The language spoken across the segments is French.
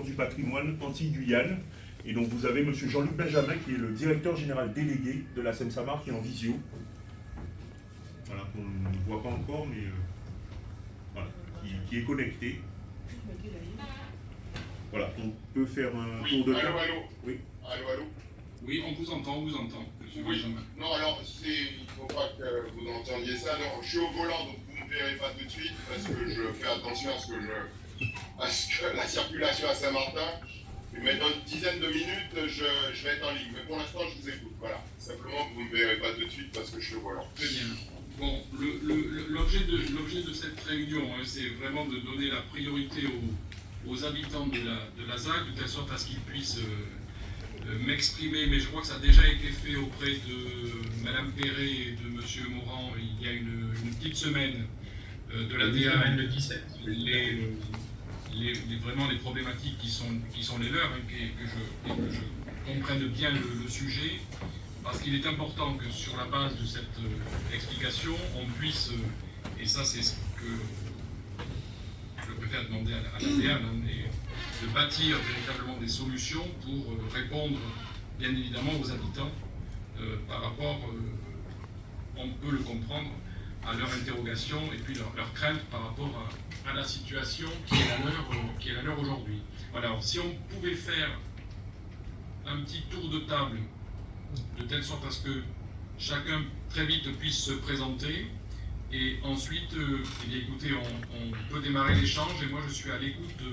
du patrimoine Antilles-Guyane. Et donc vous avez M. Jean-Luc Benjamin qui est le directeur général délégué de la SEM-SAMAR qui est en visio. Voilà, qu'on ne voit pas encore, mais voilà, qui est connecté. Voilà, on peut faire un tour de table. Allô. Oui. Allô. Oui, on vous entend, monsieur Benjamin. Non, alors, il ne faut pas que vous entendiez ça. Non, je suis au volant, donc vous ne me verrez pas tout de suite, parce que je fais attention à ce que la circulation à Saint-Martin. Mais dans une dizaine de minutes, je vais être en ligne. Mais pour l'instant, je vous écoute. Voilà. Simplement, vous ne me verrez pas tout de suite parce que je suis au volant. Très bien. Bon, l'objet de cette réunion, hein, c'est vraiment de donner la priorité aux habitants de la ZAC, de telle sorte à ce qu'ils puissent m'exprimer, mais je crois que ça a déjà été fait auprès de Mme Perret et de M. Morand il y a une petite semaine de la DA, le 17. Vraiment les problématiques qui sont les leurs, et que je comprenne bien le sujet, parce qu'il est important que sur la base de cette explication, on puisse, et ça c'est ce que je préfère demander à l'ADA, de bâtir véritablement des solutions pour répondre bien évidemment aux habitants par rapport, on peut le comprendre, à leur interrogation et puis leur crainte par rapport à la situation qui est la leur aujourd'hui. Voilà, alors si on pouvait faire un petit tour de table de telle sorte à ce que chacun très vite puisse se présenter, et ensuite, eh bien, écoutez, on peut démarrer l'échange, et moi je suis à l'écoute,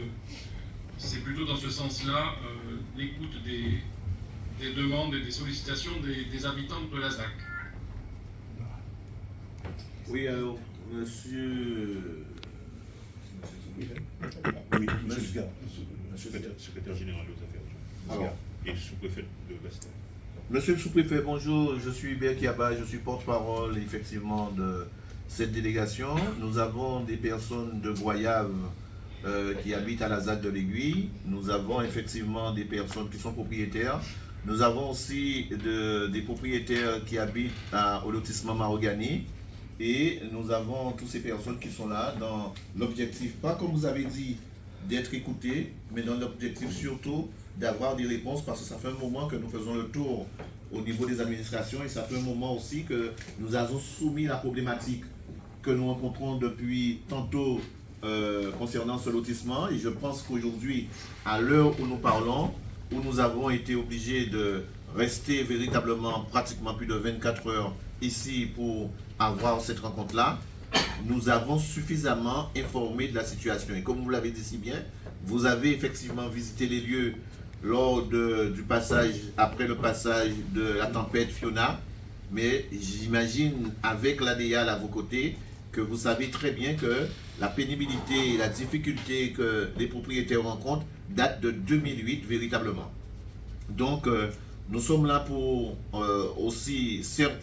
c'est plutôt dans ce sens-là, l'écoute des demandes et des sollicitations des habitants de la ZAC. Oui, alors, monsieur... Oui, monsieur secrétaire général aux affaires Alors, et sous-préfet de Bastille. monsieur le sous-préfet, bonjour, je suis Berkiaba, je suis porte-parole effectivement de cette délégation. Nous avons des personnes de Goyave qui habitent à la ZAC de l'Aiguille. Nous avons effectivement des personnes qui sont propriétaires. Nous avons aussi des propriétaires qui habitent au lotissement Marogani. Et nous avons toutes ces personnes qui sont là dans l'objectif, pas comme vous avez dit, d'être écoutés, mais dans l'objectif surtout d'avoir des réponses, parce que ça fait un moment que nous faisons le tour au niveau des administrations, et ça fait un moment aussi que nous avons soumis la problématique que nous rencontrons depuis tantôt concernant ce lotissement. Et je pense qu'aujourd'hui, à l'heure où nous parlons, où nous avons été obligés de rester véritablement pratiquement plus de 24 heures ici pour avoir cette rencontre-là, nous avons suffisamment informé de la situation. Et comme vous l'avez dit si bien, vous avez effectivement visité les lieux lors du passage, après le passage de la tempête Fiona, mais j'imagine avec l'ADA à vos côtés que vous savez très bien que la pénibilité et la difficulté que les propriétaires rencontrent datent de 2008 véritablement. Donc nous sommes là pour aussi certes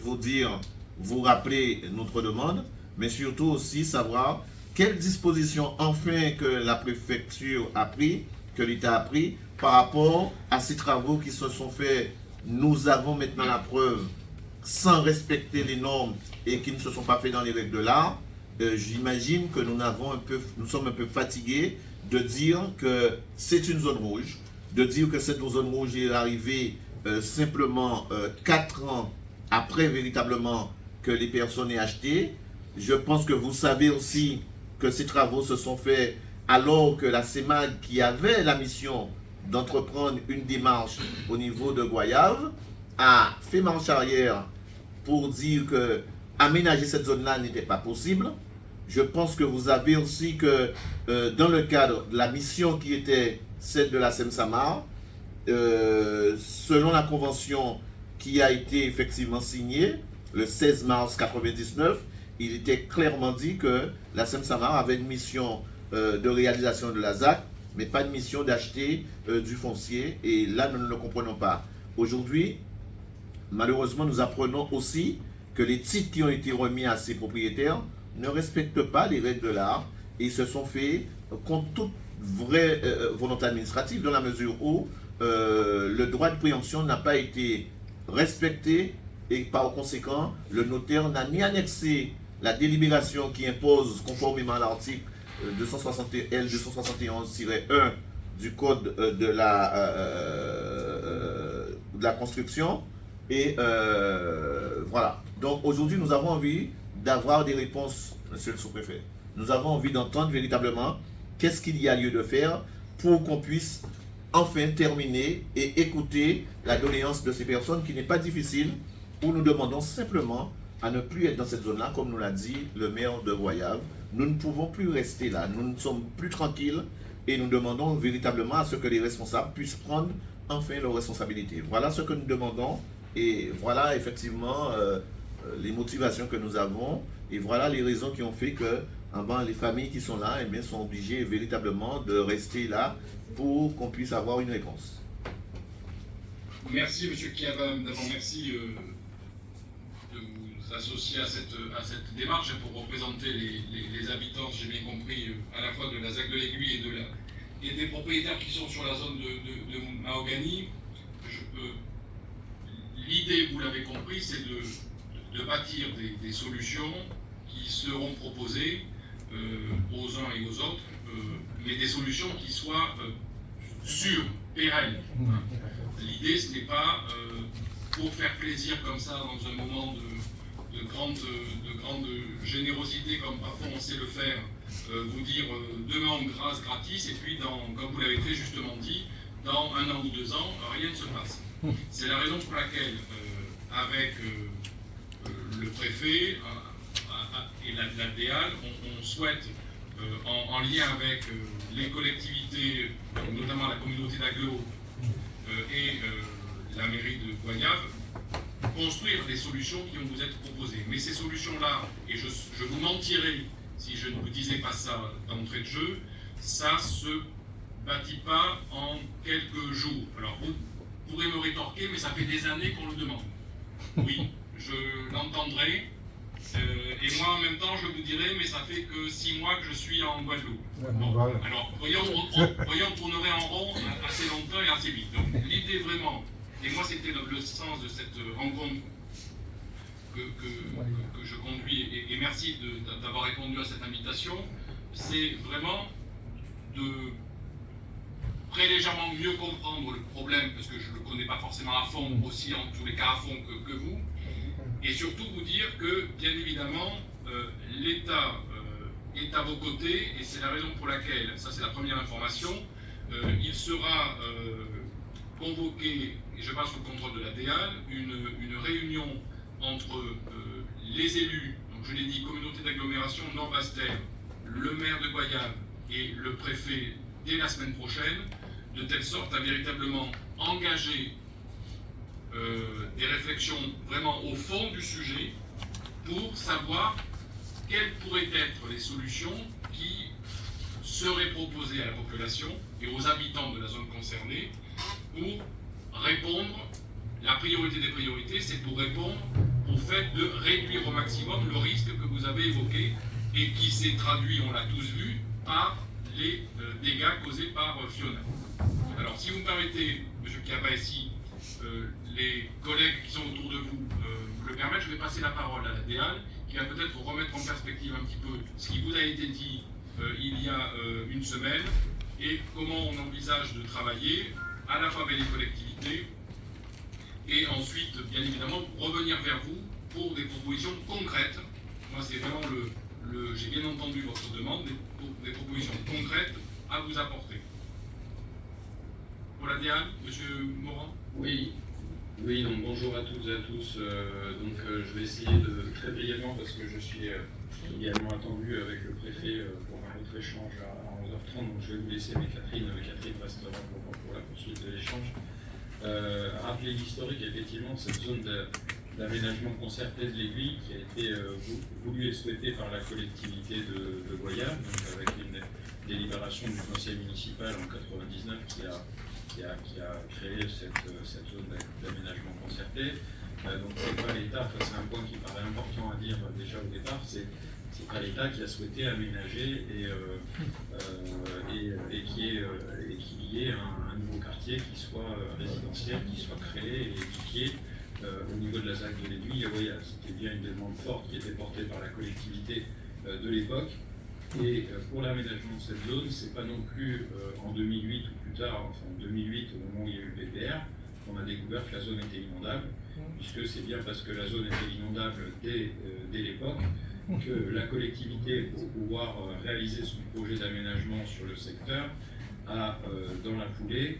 vous rappeler notre demande, mais surtout aussi savoir quelles dispositions enfin que la préfecture a pris, que l'État a pris par rapport à ces travaux qui se sont faits. Nous avons maintenant la preuve sans respecter les normes et qui ne se sont pas faits dans les règles de l'art. J'imagine que nous sommes un peu fatigués de dire que c'est une zone rouge, de dire que cette zone rouge est arrivée simplement 4 ans après véritablement que les personnes aient acheté. Je pense que vous savez aussi que ces travaux se sont faits alors que la CEMAG, qui avait la mission d'entreprendre une démarche au niveau de Goyave, a fait marche arrière pour dire que aménager cette zone-là n'était pas possible. Je pense que vous avez aussi que dans le cadre de la mission qui était celle de la SEM-SAMAR, selon la convention qui a été effectivement signée le 16 mars 1999, il était clairement dit que la SEM-SAMAR avait une mission de réalisation de la ZAC, mais pas une mission d'acheter du foncier, et là nous ne le comprenons pas. Aujourd'hui, malheureusement, nous apprenons aussi que les titres qui ont été remis à ces propriétaires ne respectent pas les règles de l'art et se sont faits contre toute vraie volonté administrative, dans la mesure où le droit de préemption n'a pas été respecté, et par conséquent, le notaire n'a ni annexé la délibération qui impose, conformément à l'article L 271-1 du code de la construction. Et voilà. Donc aujourd'hui, nous avons envie d'avoir des réponses, monsieur le sous-préfet. Nous avons envie d'entendre véritablement qu'est-ce qu'il y a lieu de faire pour qu'on puisse enfin terminer et écouter la doléance de ces personnes qui n'est pas difficile, où nous demandons simplement à ne plus être dans cette zone-là, comme nous l'a dit le maire de Goyave. Nous ne pouvons plus rester là, nous ne sommes plus tranquilles et nous demandons véritablement à ce que les responsables puissent prendre enfin leurs responsabilités. Voilà ce que nous demandons et voilà effectivement les motivations que nous avons et voilà les raisons qui ont fait que les familles qui sont là sont obligées véritablement de rester là pour qu'on puisse avoir une réponse. Merci M. Kiaba, d'abord merci de vous associer à cette démarche pour représenter les habitants, j'ai bien compris, à la fois de la ZAC de l'Aiguille et des propriétaires qui sont sur la zone de Mahogany. L'idée, vous l'avez compris, c'est de bâtir des solutions qui seront proposées aux uns et aux autres, mais des solutions qui soient sûres, pérennes. L'idée, ce n'est pas pour faire plaisir comme ça dans un moment de grande générosité, comme parfois on sait le faire, vous dire demain on grâce gratis, et puis, comme vous l'avez très justement dit, dans 1 an ou 2 ans, rien ne se passe. C'est la raison pour laquelle, avec le préfet et la DEAL, on souhaite, en lien avec les collectivités, notamment la communauté d'Aglo et la mairie de Goyave, construire des solutions qui vont vous être proposées. Mais ces solutions-là, et je vous mentirais si je ne vous disais pas ça d'entrée de jeu, ça ne se bâtit pas en quelques jours. Alors vous pourrez me rétorquer, mais ça fait des années qu'on le demande. Oui, je l'entendrai. Et moi, en même temps, je vous dirai, mais ça fait que 6 mois que je suis en Guadeloupe. Bon, voilà. Alors, voyons, on tournerait en rond assez longtemps et assez vite. Donc, l'idée vraiment, et moi, c'était le sens de cette rencontre que je conduis, et merci d'avoir répondu à cette invitation, c'est vraiment de très légèrement mieux comprendre le problème, parce que je ne le connais pas forcément à fond, aussi en tous les cas à fond que vous. Et surtout vous dire que, bien évidemment, l'État est à vos côtés, et c'est la raison pour laquelle, ça c'est la première information, il sera convoqué, et je passe sous le contrôle de la DEAL, une réunion entre les élus, donc je l'ai dit, communauté d'agglomération Nord-Basse-Terre, le maire de Goyave et le préfet dès la semaine prochaine, de telle sorte à véritablement engager des réflexions vraiment au fond du sujet pour savoir quelles pourraient être les solutions qui seraient proposées à la population et aux habitants de la zone concernée pour répondre, la priorité des priorités, c'est pour répondre au fait de réduire au maximum le risque que vous avez évoqué et qui s'est traduit, on l'a tous vu, par les dégâts causés par Fiona. Alors si vous me permettez, M. Kiaba ici, les collègues qui sont autour de vous le permettent, je vais passer la parole à la DEAL, qui va peut-être vous remettre en perspective un petit peu ce qui vous a été dit il y a une semaine, et comment on envisage de travailler à la fois avec les collectivités, et ensuite, bien évidemment, revenir vers vous pour des propositions concrètes. Moi, c'est vraiment j'ai bien entendu votre demande, des propositions concrètes à vous apporter. Pour la DEAL, M. Morand. Oui, donc bonjour à toutes et à tous. Je vais essayer de très brièvement, parce que je suis également attendu avec le préfet pour un autre échange à 11h30, donc je vais vous laisser, mais Catherine restera pour la poursuite de l'échange. Rappeler l'historique, effectivement, de cette zone d'aménagement concerté de l'Aiguille qui a été voulue et souhaitée par la collectivité de Goyave, donc avec une délibération du conseil municipal en 1999 qui a créé cette zone d'aménagement concerté. Donc c'est pas l'État, c'est un point qui paraît important à dire déjà au départ, c'est pas l'État qui a souhaité aménager et qu'il y ait un nouveau quartier qui soit résidentiel, qui soit créé et édifié au niveau de la ZAC de l'Aiguille à Goyave. C'était bien une demande forte qui était portée par la collectivité de l'époque. Et pour l'aménagement de cette zone, c'est pas non plus en 2008 ou plus tard, enfin en 2008 au moment où il y a eu le PPR, qu'on a découvert que la zone était inondable, puisque c'est bien parce que la zone était inondable dès l'époque que la collectivité, pour pouvoir réaliser son projet d'aménagement sur le secteur, a dans la foulée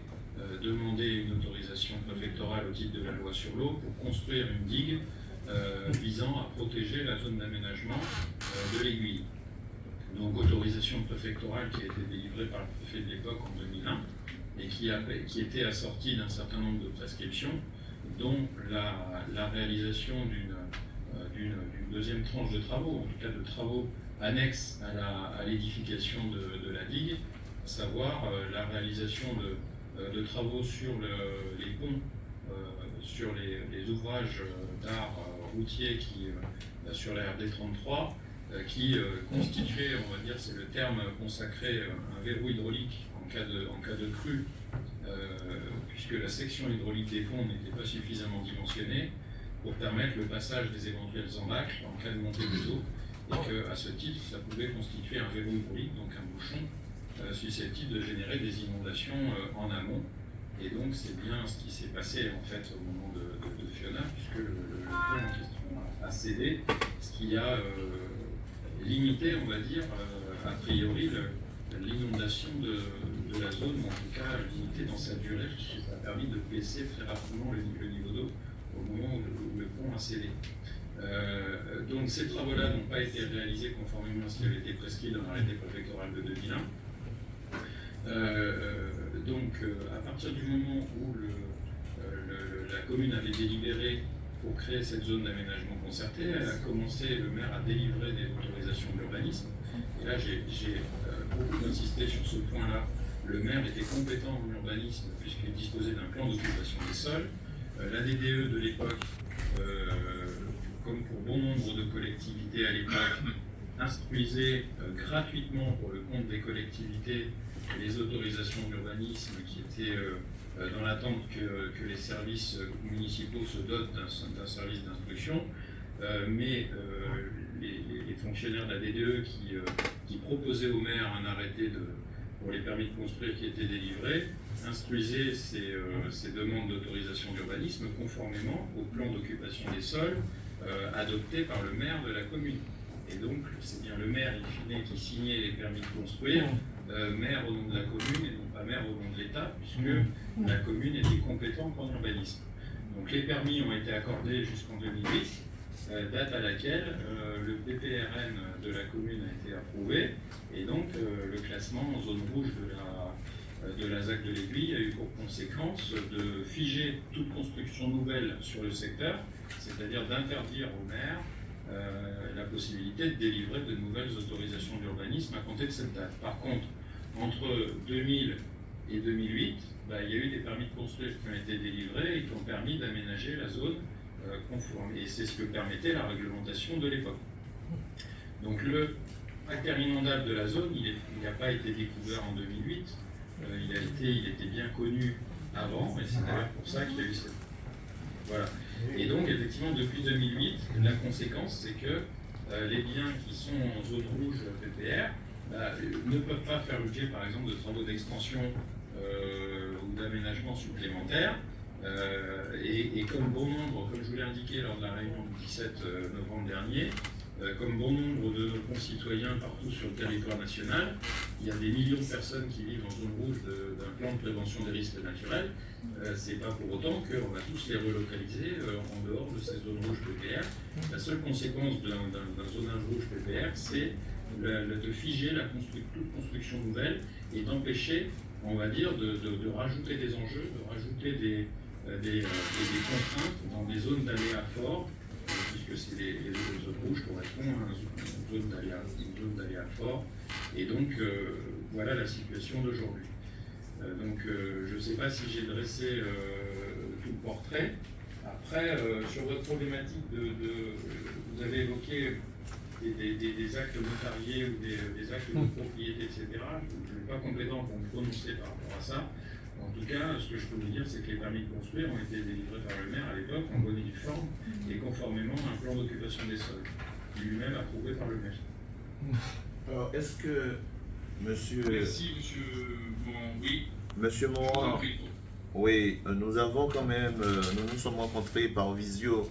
demandé une autorisation préfectorale au titre de la loi sur l'eau pour construire une digue visant à protéger la zone d'aménagement de l'Aiguille. Donc autorisation préfectorale qui a été délivrée par le préfet de l'époque en 2001 et qui était assortie d'un certain nombre de prescriptions, dont la réalisation d'une deuxième tranche de travaux, en tout cas de travaux annexes à l'édification de la digue, à savoir la réalisation de travaux sur les ponts, sur les ouvrages d'art routier sur la RD 33, qui constituait, on va dire, c'est le terme consacré, un verrou hydraulique en cas de crue, puisque la section hydraulique des ponts n'était pas suffisamment dimensionnée pour permettre le passage des éventuelles embâcles en cas de montée des eaux, et qu'à ce titre, ça pouvait constituer un verrou hydraulique, donc un bouchon, susceptible de générer des inondations en amont. Et donc c'est bien ce qui s'est passé en fait au moment de Fiona, puisque le pont en question a cédé, ce qui a limité, on va dire, a priori, l'inondation de la zone, ou en tout cas limité dans sa durée, qui a permis de baisser très rapidement le niveau d'eau au moment où le pont a cédé. Donc ces travaux-là n'ont pas été réalisés conformément à ce qui avait été prescrit dans l'arrêté préfectoral de 2001. À partir du moment où la commune avait délibéré pour créer cette zone d'aménagement concerté, le maire a délivré des autorisations d'urbanisme. Et là, j'ai beaucoup insisté sur ce point-là. Le maire était compétent en urbanisme puisqu'il disposait d'un plan d'occupation des sols. La DDE de l'époque, comme pour bon nombre de collectivités à l'époque, instruisait gratuitement pour le compte des collectivités les autorisations d'urbanisme qui étaient dans l'attente que les services municipaux se dotent d'un service d'instruction, mais les fonctionnaires de la DDE qui proposaient au maire un arrêté pour les permis de construire qui étaient délivrés, instruisaient ces demandes d'autorisation d'urbanisme conformément au plan d'occupation des sols adopté par le maire de la commune. Et donc, c'est bien le maire, in fine, qui signait les permis de construire, maire au nom de la commune et non pas maire au nom de l'État, puisque la commune était compétente en urbanisme. Donc, les permis ont été accordés jusqu'en 2008, date à laquelle le PPRN de la commune a été approuvé, et donc le classement en zone rouge de la ZAC de l'Aiguille a eu pour conséquence de figer toute construction nouvelle sur le secteur, c'est-à-dire d'interdire au maire la possibilité de délivrer de nouvelles autorisations d'urbanisme à compter de cette date. Par contre, entre 2000 et 2008, il y a eu des permis de construire qui ont été délivrés et qui ont permis d'aménager la zone conforme. Et c'est ce que permettait la réglementation de l'époque. Donc le caractère inondable de la zone, il n'a pas été découvert en 2008, il était bien connu avant, et c'est d'ailleurs pour ça qu'il y a eu cette... Voilà. Et donc, effectivement, depuis 2008, la conséquence, c'est que les biens qui sont en zone rouge PPR ne peuvent pas faire l'objet, par exemple, de travaux d'extension ou d'aménagement supplémentaires. Et comme bon nombre, comme je vous l'ai indiqué lors de la réunion du 17 novembre dernier, comme bon nombre de nos concitoyens partout sur le territoire national, il y a des millions de personnes qui vivent en zone rouge d'un plan de prévention des risques naturels. C'est pas pour autant qu'on va tous les relocaliser en dehors de ces zones rouges PPR. La seule conséquence d'un zonage rouge PPR, c'est de figer toute construction nouvelle et d'empêcher, on va dire, de rajouter des enjeux, de rajouter des contraintes dans des zones d'aléa fort, puisque les zones rouges correspondent à une zone d'aléa fort. Et donc, voilà la situation d'aujourd'hui. Je ne sais pas si j'ai dressé tout le portrait. Après, sur votre problématique vous avez évoqué des actes notariés ou des actes de propriété, etc. Je ne suis pas compétent pour me prononcer par rapport à ça. En tout cas, ce que je peux vous dire, c'est que les permis de construire ont été délivrés par le maire à l'époque en bonne et due forme et conformément à un plan d'occupation des sols, qui lui-même approuvé par le maire. Alors, est-ce que monsieur... Merci, monsieur Morand. Oui, Monsieur je vous Morand, en prie. oui, nous avons quand même, nous nous sommes rencontrés par visio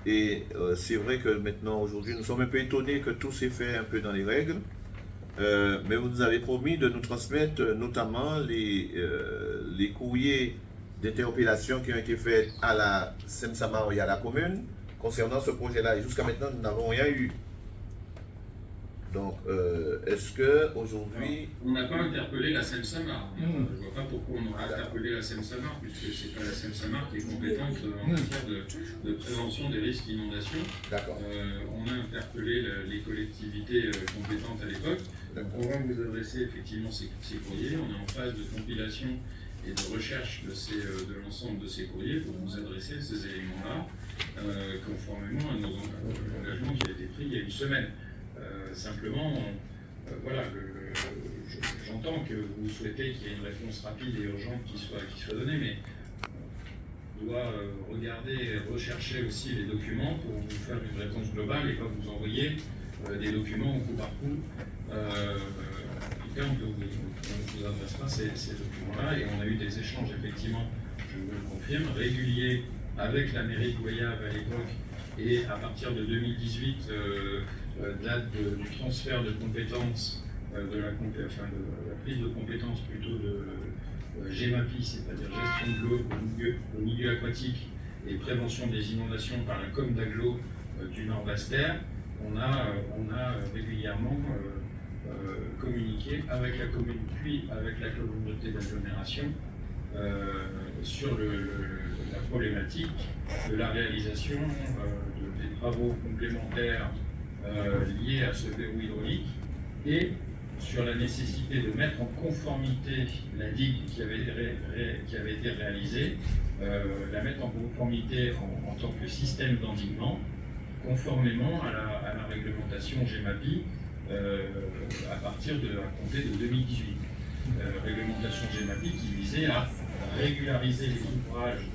et c'est vrai que maintenant, aujourd'hui, nous sommes un peu étonnés que tout s'est fait un peu dans les règles, mais vous nous avez promis de nous transmettre notamment les courriers d'interpellation qui ont été faits à la SEM-SAMAR et à la commune concernant ce projet-là. Et jusqu'à maintenant, nous n'avons rien eu. Donc, est-ce que aujourd'hui... On n'a pas interpellé la SEM-SAMAR. Je ne vois pas pourquoi on aurait interpellé la SEM-SAMAR, puisque ce n'est pas la SEM-SAMAR qui est compétente en matière de prévention des risques d'inondation. D'accord. On a interpellé les collectivités compétentes à l'époque. On va vous adresser effectivement ces courriers. On est en phase de compilation et de recherche de l'ensemble de ces courriers pour vous adresser ces éléments-là, conformément à nos engagements qui a été pris il y a une semaine. Simplement, voilà, j'entends que vous souhaitez qu'il y ait une réponse rapide et urgente qui soit donnée, mais on doit regarder, rechercher aussi les documents pour vous faire une réponse globale et pas vous envoyer des documents au coup par coup. En tout cas, on ne vous adresse pas ces documents-là et on a eu des échanges, effectivement, je vous le confirme, réguliers avec la mairie de Goyave à l'époque et à partir de 2018, date du transfert de compétences, de la prise de compétences plutôt de GEMAPI, c'est-à-dire gestion de l'eau au milieu aquatique et prévention des inondations par la com d'Aglo du Nord-Bastère. On a régulièrement communiqué avec la commune puis avec la communauté d'agglomération sur la problématique de la réalisation des travaux complémentaires liés à ce verrou hydraulique et sur la nécessité de mettre en conformité la digue qui avait été réalisée, la mettre en conformité en tant que système d'endiguement, conformément à la réglementation GEMAPI à compter de 2018. Réglementation GEMAPI qui visait à régulariser les ouvrages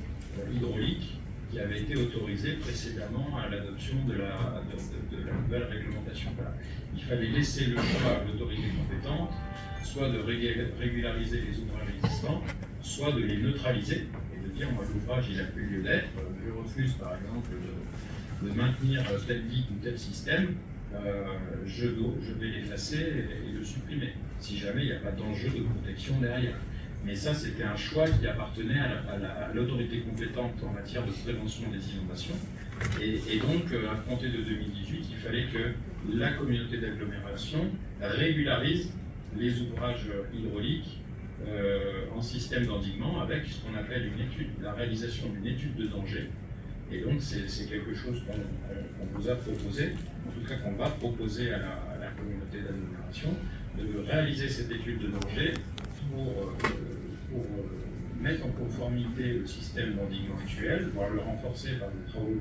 hydrauliques qui avaient été autorisés précédemment à l'adoption de la nouvelle réglementation. Voilà. Il fallait laisser le choix à l'autorité compétente, soit de régulariser les ouvrages existants, soit de les neutraliser et de dire moi l'ouvrage il n'a plus lieu d'être, je refuse par exemple de maintenir tel digue ou tel système, je vais l'effacer et le supprimer, si jamais il n'y a pas d'enjeu de protection derrière. Mais ça, c'était un choix qui appartenait à l'autorité compétente en matière de prévention des inondations. Et donc, à compter de 2018, il fallait que la communauté d'agglomération régularise les ouvrages hydrauliques en système d'endiguement avec ce qu'on appelle la réalisation d'une étude de danger. Et donc, c'est quelque chose qu'on vous a proposé, en tout cas qu'on va proposer à la communauté d'agglomération, de réaliser cette étude de danger pour mettre en conformité le système d'endiguement actuel, voire le renforcer par des travaux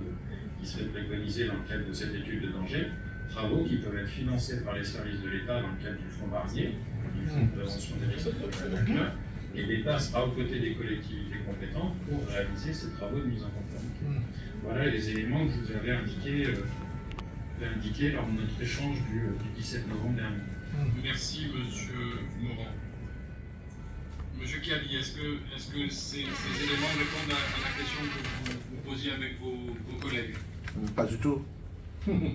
qui seraient préconisés dans le cadre de cette étude de danger, travaux qui peuvent être financés par les services de l'État dans le cadre du fonds Barnier, du fonds de prévention des risques de la. Et l'État sera aux côtés des collectivités compétentes pour réaliser ces travaux de mise en conformité. Voilà les éléments que je vous avais indiqués lors de notre échange du 17 novembre dernier. Merci, monsieur Morand. Monsieur Kiabi, est-ce que ces éléments répondent à la question que vous posiez avec vos collègues? Pas du tout.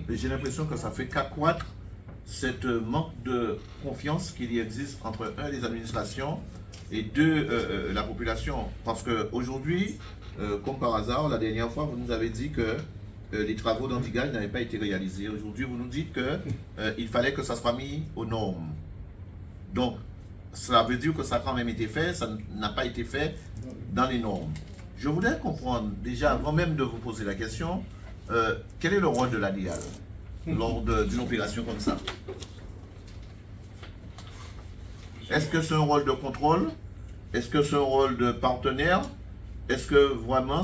J'ai l'impression que ça fait qu'accroître cette manque de confiance qu'il y existe entre, un, les administrations et deux, la population. Parce qu'aujourd'hui, comme par hasard, la dernière fois, vous nous avez dit que les travaux d'endiguage n'avaient pas été réalisés. Aujourd'hui, vous nous dites qu'il fallait que ça soit mis aux normes. Donc, cela veut dire que ça a quand même été fait, ça n'a pas été fait dans les normes. Je voudrais comprendre, déjà, avant même de vous poser la question, quel est le rôle de l'ADIAL lors d'une opération comme ça? Est-ce que c'est un rôle de contrôle? Est-ce que c'est un rôle de partenaire? Est-ce que vraiment,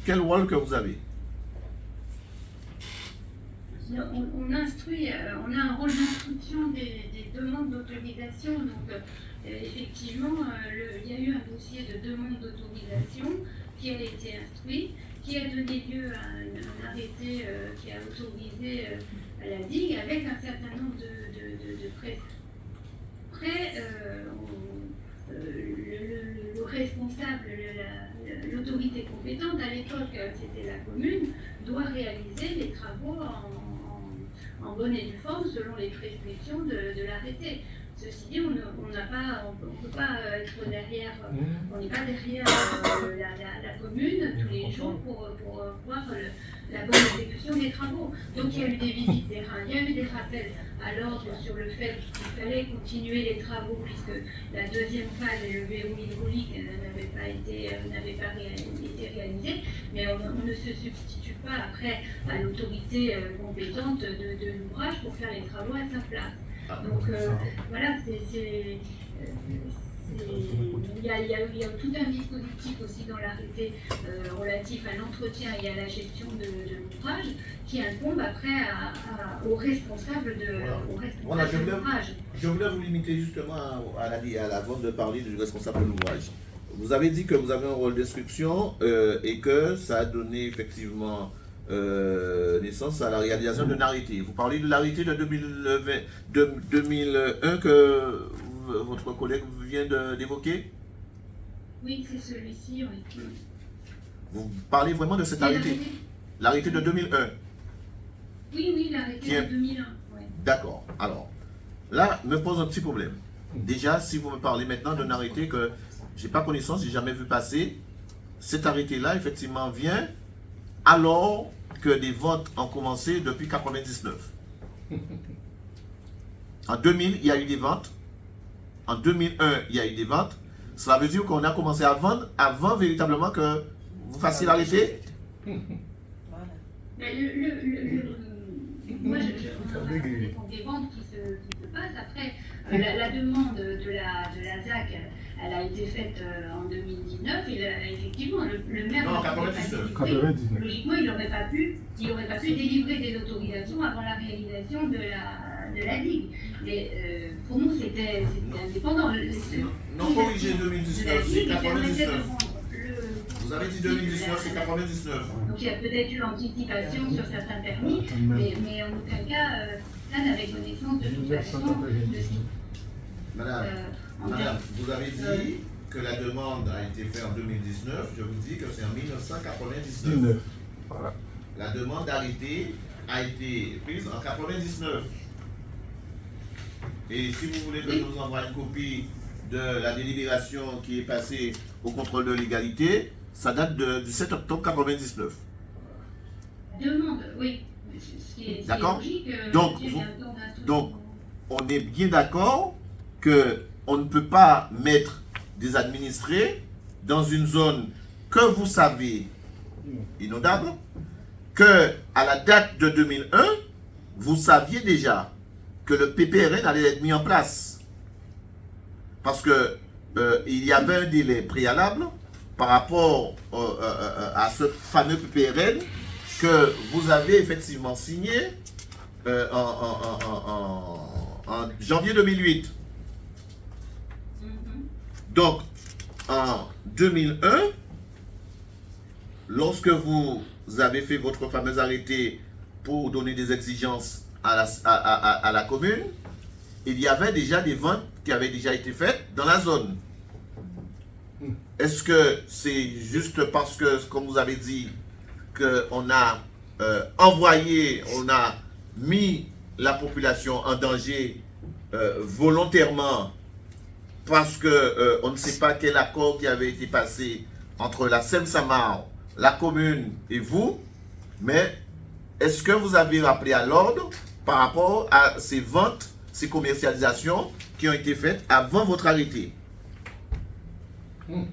quel rôle que vous avez? On instruit, on a un rôle d'instruction des demandes d'autorisation. Donc, effectivement, il y a eu un dossier de demande d'autorisation qui a été instruit, qui a donné lieu à un arrêté qui a autorisé à la digue avec un certain nombre de prêts. Après, le responsable, l'autorité compétente, à l'époque c'était la commune, doit réaliser les travaux en bonne et due forme selon les prescriptions de l'arrêté. Ceci dit, on ne peut pas être derrière, on n'est pas derrière la commune tous les jours pour voir la bonne exécution des travaux. Donc il y a eu des visites terrain, il y a eu des rappels à l'ordre sur le fait qu'il fallait continuer les travaux puisque la deuxième phase et le verrou hydraulique n'avaient pas été réalisés, mais on ne se substitue pas après à l'autorité compétente de l'ouvrage pour faire les travaux à sa place. Donc voilà, il y a tout un dispositif aussi dans l'arrêté relatif à l'entretien et à la gestion de l'ouvrage qui incombe après aux responsables de l'ouvrage. Je voulais vous limiter justement avant de parler du responsable de l'ouvrage. Vous avez dit que vous avez un rôle d'instruction et que ça a donné effectivement naissance à la réalisation d'un arrêté. Vous parlez de l'arrêté de 2001 que votre collègue vient d'évoquer? Oui, c'est celui-ci, oui. Vous parlez vraiment de cet arrêté? L'arrêté de 2001? Oui, l'arrêté de 2001. Ouais. D'accord. Alors, là, me pose un petit problème. Déjà, si vous me parlez maintenant d'un arrêté que je n'ai pas connaissance, je n'ai jamais vu passer, cet arrêté-là, effectivement, vient alors que des ventes ont commencé depuis 1999. En 2000, il y a eu des ventes. En 2001, il y a eu des ventes. Cela veut dire qu'on a commencé à vendre avant véritablement que vous fassiez l'arrêté. Moi, on des ventes qui se passent. Après, la demande de la ZAC, elle a été faite en 2019. Effectivement, le maire... Non, en 99. Logiquement, il n'aurait pas pu délivrer des autorisations avant la réalisation de la digue. Mais pour nous, c'était indépendant. Non, corrigez 2019, c'est 99. Vous avez dit 2019, c'est 99. Donc il y a peut-être eu l'anticipation sur certains permis, mais en aucun cas, ça n'avait connaissance de toute façon de ce qui... Madame, vous avez dit que la demande a été faite en 2019, je vous dis que c'est en 1999. Voilà. La demande d'arrêté a été prise en 1999. Et si vous voulez que je vous envoie une copie de la délibération qui est passée au contrôle de légalité, ça date du 7 octobre 1999. Demande, oui. D'accord. Donc, on est bien d'accord qu'on ne peut pas mettre des administrés dans une zone que vous savez inondable, que à la date de 2001, vous saviez déjà que le PPRN allait être mis en place. Parce que il y avait un délai préalable par rapport à ce fameux PPRN que vous avez effectivement signé en janvier 2008. Donc, en 2001, lorsque vous avez fait votre fameux arrêté pour donner des exigences à la commune, il y avait déjà des ventes qui avaient déjà été faites dans la zone. Est-ce que c'est juste parce que, comme vous avez dit, qu'on a envoyé, on a mis la population en danger volontairement parce qu'on ne sait pas quel accord qui avait été passé entre la Seine-Saint-Marc, la commune et vous, mais est-ce que vous avez rappelé à l'ordre par rapport à ces ventes, ces commercialisations qui ont été faites avant votre arrêté? Je ne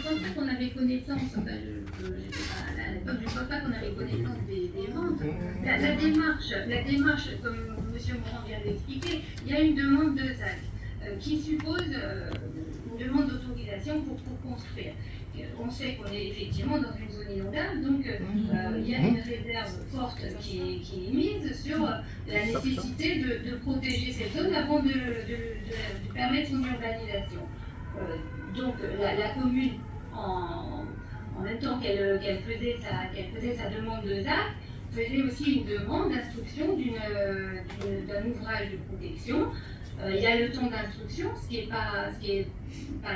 pense pas qu'on avait connaissance, à l'époque, je ne pense pas qu'on avait connaissance des ventes. La démarche, comme M. Morand vient d'expliquer, il y a une demande de ZAC qui suppose une demande d'autorisation pour construire. On sait qu'on est effectivement dans une zone inondable, donc il y a une réserve forte qui est mise sur la nécessité de protéger cette zone avant de permettre son urbanisation. Donc la commune, en en même temps qu'elle faisait sa demande de ZAC, faisait aussi une demande d'instruction d'un ouvrage de protection. Il y a le temps d'instruction, ce qui est pas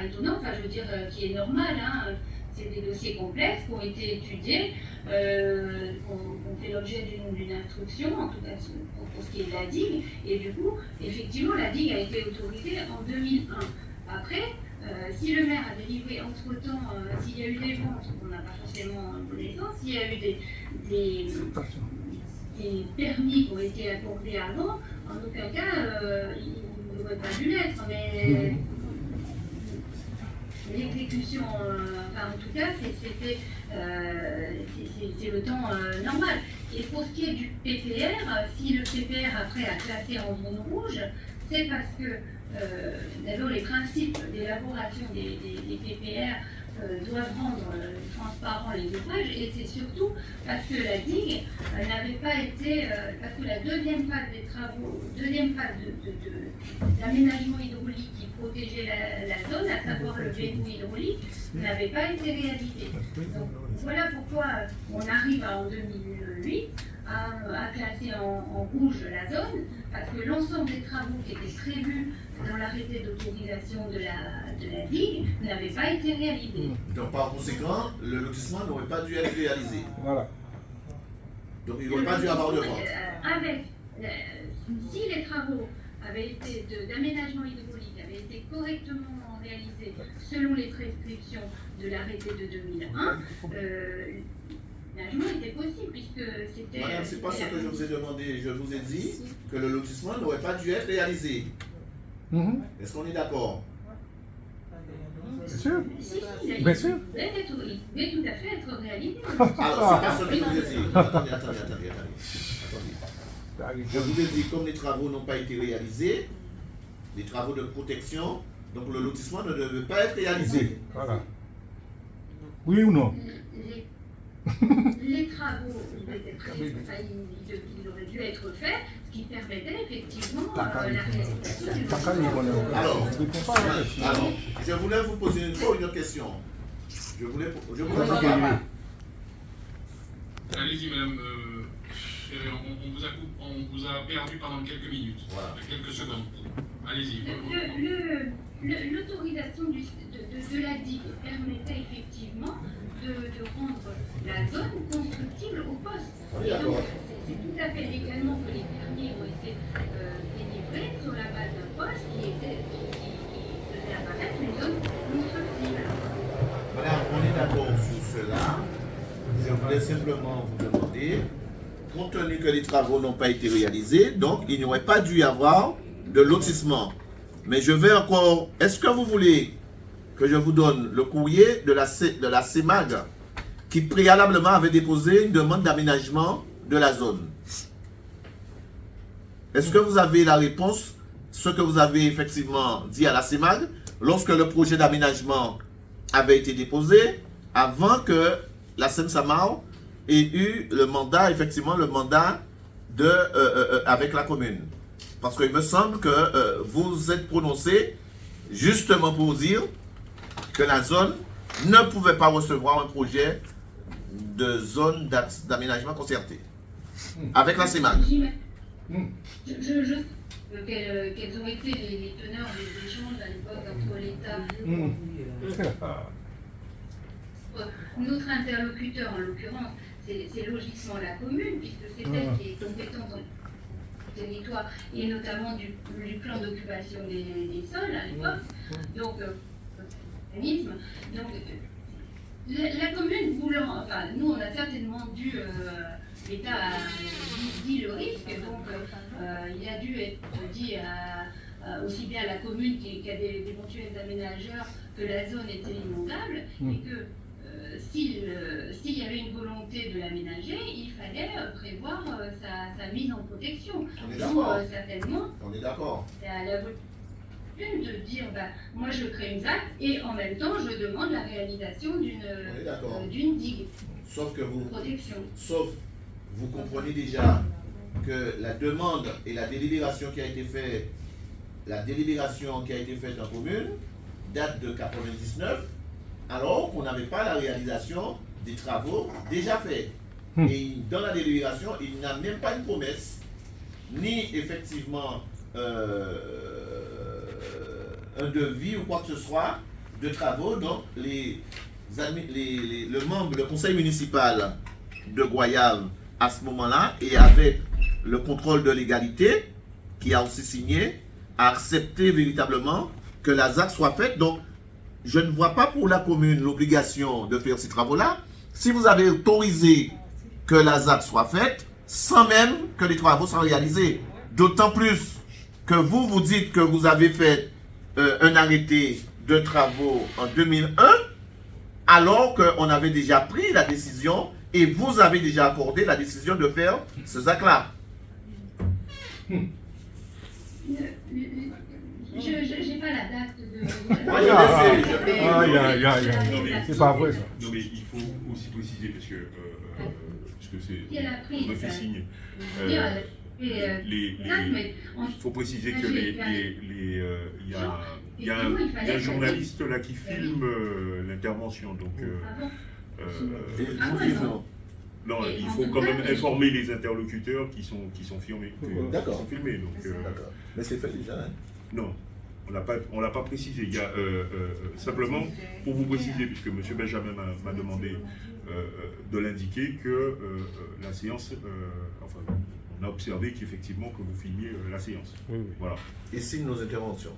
étonnant, enfin je veux dire, qui est normal, hein. C'est des dossiers complexes qui ont été étudiés, ont fait l'objet d'une instruction, en tout cas pour ce qui est de la digue, et du coup, effectivement, la digue a été autorisée en 2001. Après, si le maire a délivré entre-temps, s'il y a eu des ventes, on n'a pas forcément connaissance, s'il y a eu des permis qui ont été accordés avant, en aucun cas, il n'aurait pas dû l'être, mais l'exécution, enfin en tout cas, c'est le temps normal. Et pour ce qui est du PPR, si le PPR après a classé en zone rouge, c'est parce que d'abord les principes d'élaboration des PPR doivent rendre transparents les ouvrages, et c'est surtout parce que la digue n'avait pas été, parce que la deuxième phase des travaux, deuxième phase d'aménagement hydraulique qui protégeait la zone, à savoir le verrou hydraulique, n'avait pas été réalisée. Donc voilà pourquoi on arrive en 2008 à classer en rouge la zone, parce que l'ensemble des travaux qui étaient prévus dans l'arrêté d'autorisation de la digue n'avaient pas été réalisés. Donc par conséquent, le lotissement n'aurait pas dû être réalisé. Voilà. Donc il n'aurait pas dû avoir de vente. Si les travaux d'aménagement hydraulique avaient été correctement réalisés selon les prescriptions de l'arrêté de 2001, l'aménagement était possible puisque c'était... Madame, c'est pas ce que je vous ai demandé. Je vous ai dit que le lotissement n'aurait pas dû être réalisé. Est-ce qu'on est d'accord? Bien sûr. Il Bien sûr. devait tout à fait être réalisé. Alors, c'est pas ce que je vous ai dit. Attendez. Je vous ai dit, comme les travaux n'ont pas été réalisés, les travaux de protection, donc le lotissement ne devait pas être réalisé. Voilà. Oui ou non? Les travaux, ils auraient dû être faits, ce qui permettait effectivement la réalisation du Alors, je voulais vous poser une question. Je voulais Allez-y, madame. On vous a perdu pendant quelques minutes, voilà. Quelques secondes. Allez-y. L'autorisation de la digue permettait effectivement de rendre la zone constructible au poste. Et donc, c'est tout à fait légalement que les permis ont été délivrés sur la base d'un poste qui faisait apparaître une zone constructible. Madame, on est d'accord sur cela. Je voulais simplement vous demander, compte tenu que les travaux n'ont pas été réalisés, donc il n'y aurait pas dû y avoir de lotissement. Mais je vais encore... Est-ce que vous voulez que je vous donne le courrier de la CEMAG qui préalablement avait déposé une demande d'aménagement de la zone? Est-ce que vous avez la réponse, ce que vous avez effectivement dit à la CEMAG lorsque le projet d'aménagement avait été déposé, avant que la Seine-Saint-Marc ait eu le mandat, effectivement le mandat avec la commune? Parce qu'il me semble que vous êtes prononcé justement pour dire que la zone ne pouvait pas recevoir un projet de zone d'aménagement concerté avec la CEMAG. Quels ont été les teneurs des échanges à l'époque entre l'État notre interlocuteur, en l'occurrence, c'est logiquement la commune, puisque c'est elle qui est compétente dans le territoire, et notamment du plan d'occupation des sols à l'époque. Donc, la commune voulant, enfin, nous on a certainement dû, l'État a dit le risque, donc il a dû être dit aussi bien à la commune qu'à d'éventuels aménageurs que la zone était inondable et que s'il y avait une volonté de l'aménager, il fallait prévoir sa mise en protection. On est d'accord. Certainement. On est d'accord. La volonté de dire, moi je crée une ZAC et en même temps je demande la réalisation d'une digue. Sauf que protection. Sauf, vous comprenez déjà que la demande et la délibération qui a été faite, en commune, date de 99, alors qu'on n'avait pas la réalisation des travaux déjà faits. Et dans la délibération, il n'y a même pas une promesse, ni effectivement un devis ou quoi que ce soit de travaux. Donc le conseil municipal de Goyave à ce moment-là, et avec le contrôle de légalité qui a aussi signé, a accepté véritablement que la ZAC soit faite. Donc je ne vois pas pour la commune l'obligation de faire ces travaux-là. Si vous avez autorisé que la ZAC soit faite, sans même que les travaux soient réalisés. D'autant plus que vous dites que vous avez fait un arrêté de travaux en 2001, alors qu'on avait déjà pris la décision et vous avez déjà accordé la décision de faire ce ZAC-là. Je n'ai pas la date de... Moi, je le sais. C'est pas vrai ça. Non, mais il faut aussi préciser, parce que c'est. On me fait signe. Il faut préciser que il y a un journaliste là qui filme l'intervention, donc. Non, il faut quand même informer les interlocuteurs qui sont filmés. D'accord. Filmés, donc. D'accord. Mais c'est fait déjà. Hein? Non. On l'a pas précisé. Il y a simplement pour vous préciser, puisque M. Benjamin m'a demandé de l'indiquer que la séance, enfin, on a observé qu'effectivement que vous filmiez la séance. Oui. Voilà. Et signe nos interventions.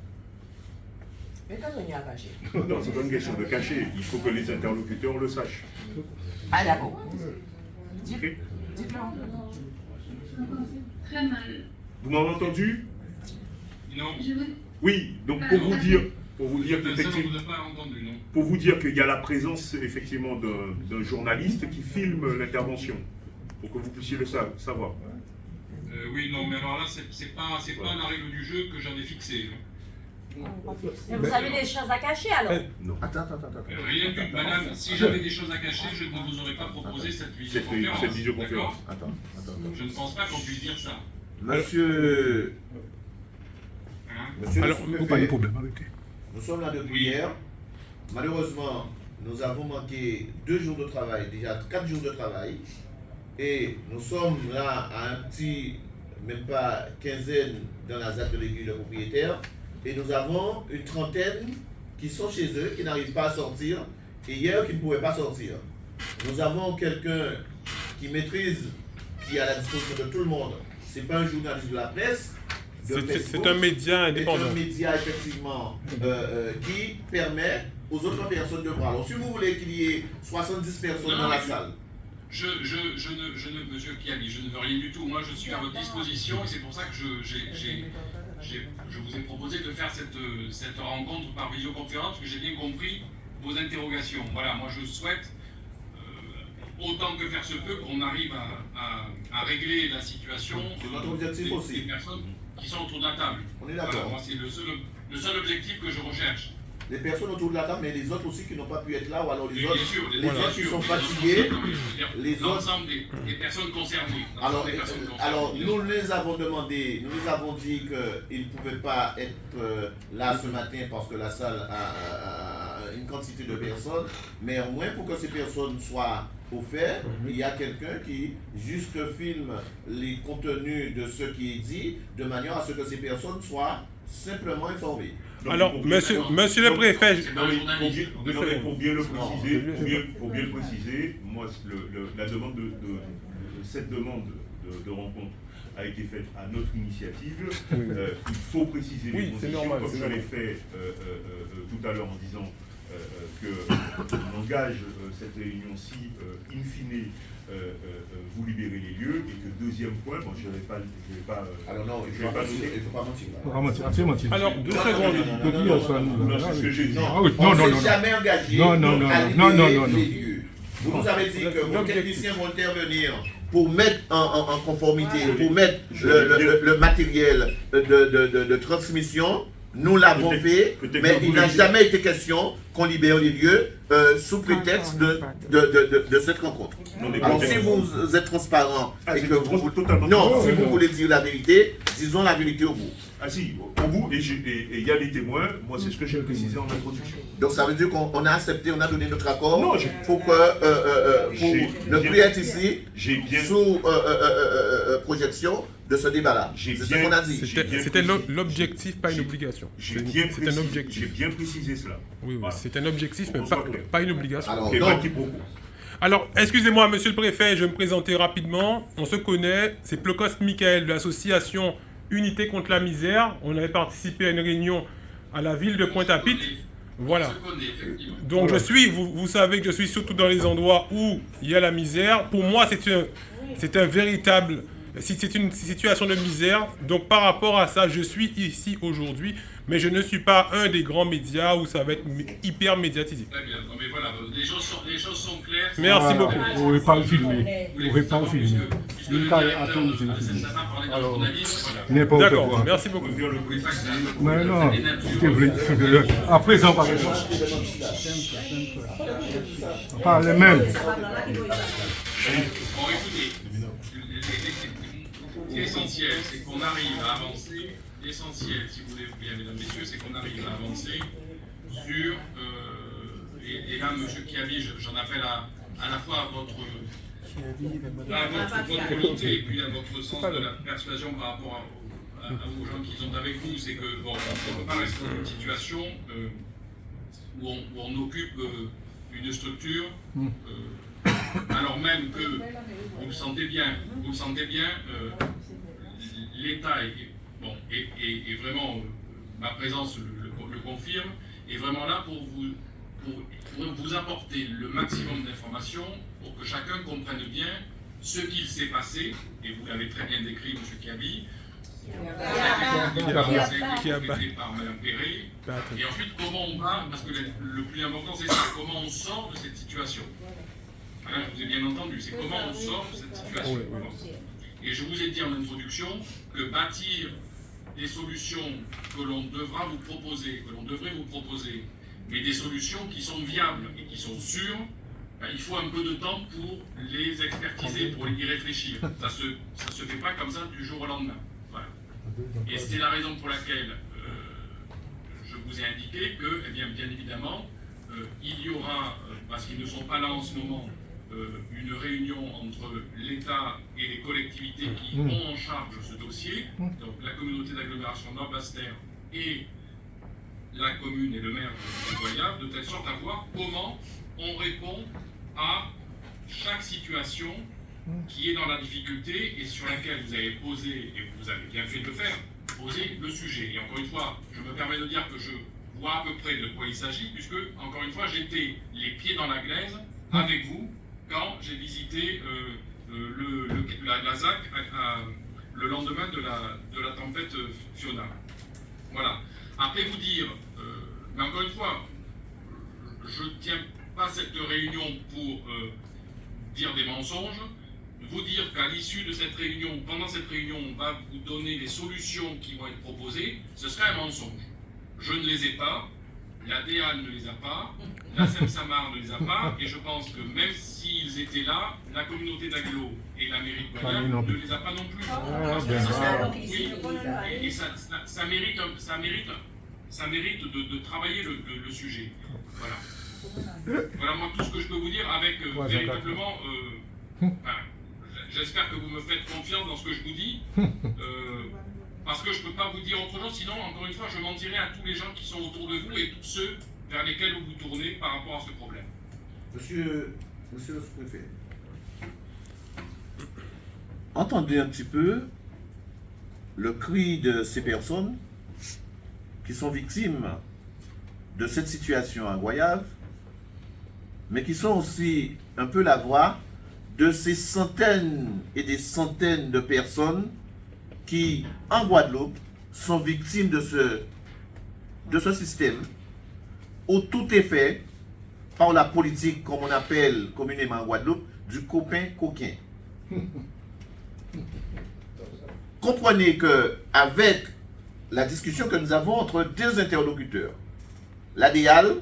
Mais quand on y a caché. Non, c'est pas une question de cacher. Il faut que les interlocuteurs le sachent. Ah d'accord. Ok. Dites-le. Très mal. Vous m'avez entendu? Non. Oui. Donc pour vous dire Qu'effectivement, vous n'avez pas entendu, non. pour vous dire qu'il y a la présence effectivement d'un journaliste qui filme l'intervention, pour que vous puissiez le savoir. Oui, non, mais alors là, c'est pas la règle du jeu que j'avais fixée. Mais vous avez des choses à cacher alors? Non. Attends. Rien du tout, madame. Si j'avais des choses à cacher, je ne vous aurais pas proposé cette visioconférence. Cette visioconférence. Attends. Je ne pense pas qu'on puisse dire ça. Monsieur Alors, le pas de sous-préfet, problème avec eux. nous sommes là depuis hier. Malheureusement, nous avons manqué 2 jours de travail, déjà 4 jours de travail. Et nous sommes là à un petit, même pas quinzaine dans la ZAC de l'Aiguille de propriétaire. Et nous avons une trentaine qui sont chez eux, qui n'arrivent pas à sortir. Et hier, qui ne pouvaient pas sortir. Nous avons quelqu'un qui maîtrise, qui est à la disposition de tout le monde. Ce n'est pas un journaliste de la presse. C'est un média indépendant. C'est un média, effectivement, qui permet aux autres personnes de voir. Alors, si vous voulez qu'il y ait 70 personnes dans la salle. Monsieur Kiabi, je ne veux rien du tout. Moi, je suis à votre disposition et c'est pour ça que je vous ai proposé de faire cette rencontre par visioconférence, parce que j'ai bien compris vos interrogations. Voilà, moi, je souhaite, autant que faire se peut, qu'on arrive à régler la situation des personnes qui sont autour de la table. On est d'accord. Voilà, moi, c'est le seul objectif que je recherche. Les personnes autour de la table, mais les autres aussi qui n'ont pas pu être là, ou alors les Et autres, bien sûr, les autres qui sont fatigués, les autres. L'ensemble des personnes concernées. Alors, nous les avons demandé, nous les avons dit qu'ils ne pouvaient pas être là ce matin parce que la salle a une quantité de personnes, mais au moins pour que ces personnes soient au fait, il y a quelqu'un qui juste filme les contenus de ce qui est dit, de manière à ce que ces personnes soient simplement informées. Alors, monsieur le préfet, pour bien le préciser, moi, la demande cette demande de rencontre a été faite à notre initiative. Il faut préciser les conditions, comme je l'ai fait tout à l'heure en disant qu'on engage cette réunion si, in fine, vous libérez les lieux, et que deuxième point, bon, je ne vais pas alors non, il ne faut pas mentir. C'est mentir. alors, 2 secondes. Non, c'est ce que j'ai dit. On ne s'est jamais engagé à libérer les lieux. Vous nous avez dit que vos techniciens vont intervenir pour mettre en conformité, pour mettre le matériel de transmission nous l'avons fait, peut-être mais que il vous n'a le- jamais été question qu'on libère les lieux sous prétexte de cette rencontre. Non, mais Alors peut-être- si vous êtes transparent Ah, et c'est que vous... totalement Non, transparent. si vous voulez dire la vérité, disons la vérité au bout. Ah si, au bout, et il y a des témoins, moi c'est ce que j'ai précisé en introduction. Donc ça veut dire qu'on a accepté, on a donné notre accord Non, pour que pour ne plus être ici J'ai bien... sous projection de ce débat-là. J'ai C'est ce bien- qu'on a dit. j'ai bien C'était précisé. l'objectif, pas une obligation. J'ai C'est bien, c'est un j'ai objectif. bien précisé cela. Oui, oui, Voilà. c'est un objectif, mais Qu'on soit clair. pas une obligation. Alors, Ok, donc, pas quiproquo. Alors, excusez-moi, monsieur le préfet, je vais me présenter rapidement. On se connaît, c'est Plocos Michael de l'association Unité contre la misère. On avait participé à une réunion à la ville de Pointe-à-Pitre. Voilà. Donc, vous savez que je suis surtout dans les endroits où il y a la misère. Pour moi, c'est un véritable... C'est une situation de misère. Donc, par rapport à ça, je suis ici aujourd'hui. Mais je ne suis pas un des grands médias où ça va être hyper médiatisé. Très bien, non, mais voilà, les choses sont claires. Merci Voilà. beaucoup. Vous ne pouvez pas le filmer. Vous ne pouvez pas le filmer. Puisque Il le parle à directeur, tout, je le Alassane filme. Samar parlait d'un Alors, journaliste, voilà. N'importe D'accord, quoi. merci beaucoup. On vient le Vous voulez pas que ça- Mais non, ça dénature. écoutez, après ça, on va parler même. Bon, écoutez, l'essentiel, c'est qu'on arrive à avancer. L'essentiel, si vous voulez bien, mesdames, messieurs, c'est qu'on arrive à avancer sur. Et là, monsieur Kiabi, j'en appelle à la fois à votre volonté et puis à votre sens de la persuasion par rapport aux gens qui sont avec vous. C'est que, bon, on ne peut pas rester dans une situation où on occupe une structure. Alors même que, vous le sentez bien, l'État est vraiment, ma présence le confirme, est vraiment là pour vous apporter le maximum d'informations pour que chacun comprenne bien ce qu'il s'est passé, et vous l'avez très bien décrit, M. Kiabi, par Mme Perret, et ensuite comment on va, parce que le plus important c'est ça, comment on sort de cette situation. Voilà, je vous ai bien entendu, c'est comment on sort de cette situation. Et je vous ai dit en introduction que bâtir des solutions que l'on devrait vous proposer, mais des solutions qui sont viables et qui sont sûres, ben, il faut un peu de temps pour les expertiser, pour y réfléchir. Ça se fait pas comme ça du jour au lendemain. Voilà. Et c'est la raison pour laquelle je vous ai indiqué que, eh bien évidemment, il y aura, parce qu'ils ne sont pas là en ce moment, une réunion entre l'État et les collectivités qui ont en charge ce dossier, donc la communauté d'agglomération Nord-Basse-Terre et la commune et le maire de Goyave, de telle sorte à voir comment on répond à chaque situation qui est dans la difficulté et sur laquelle vous avez posé, et vous avez bien fait de le faire, poser le sujet. Et encore une fois, je me permets de dire que je vois à peu près de quoi il s'agit, puisque, encore une fois, j'étais les pieds dans la glaise avec vous quand j'ai visité la ZAC le lendemain de la tempête Fiona. Voilà. Après vous dire, mais encore une fois, je ne tiens pas cette réunion pour dire des mensonges, vous dire qu'à l'issue de cette réunion, pendant cette réunion, on va vous donner les solutions qui vont être proposées, ce serait un mensonge. Je ne les ai pas, la DEA ne les a pas, la SEM-Samar ne les a pas, et je pense que même s'ils étaient là, la communauté d'Aglo et la mairie de Goyave ne les a pas non plus. Parce que ça mérite de travailler le sujet. Voilà. Voilà moi tout ce que je peux vous dire avec véritablement... j'espère que vous me faites confiance dans ce que je vous dis. Parce que je ne peux pas vous dire autre chose, sinon, encore une fois, je mentirai à tous les gens qui sont autour de vous et tous ceux vers lesquels vous vous tournez par rapport à ce problème. Monsieur le sous-préfet, entendez un petit peu le cri de ces personnes qui sont victimes de cette situation à Goyave, mais qui sont aussi un peu la voix de ces centaines et des centaines de personnes qui, en Guadeloupe, sont victimes de ce système où tout est fait par la politique, comme on appelle communément en Guadeloupe, du copain-coquin. Comprenez que avec la discussion que nous avons entre deux interlocuteurs, l'ADIAL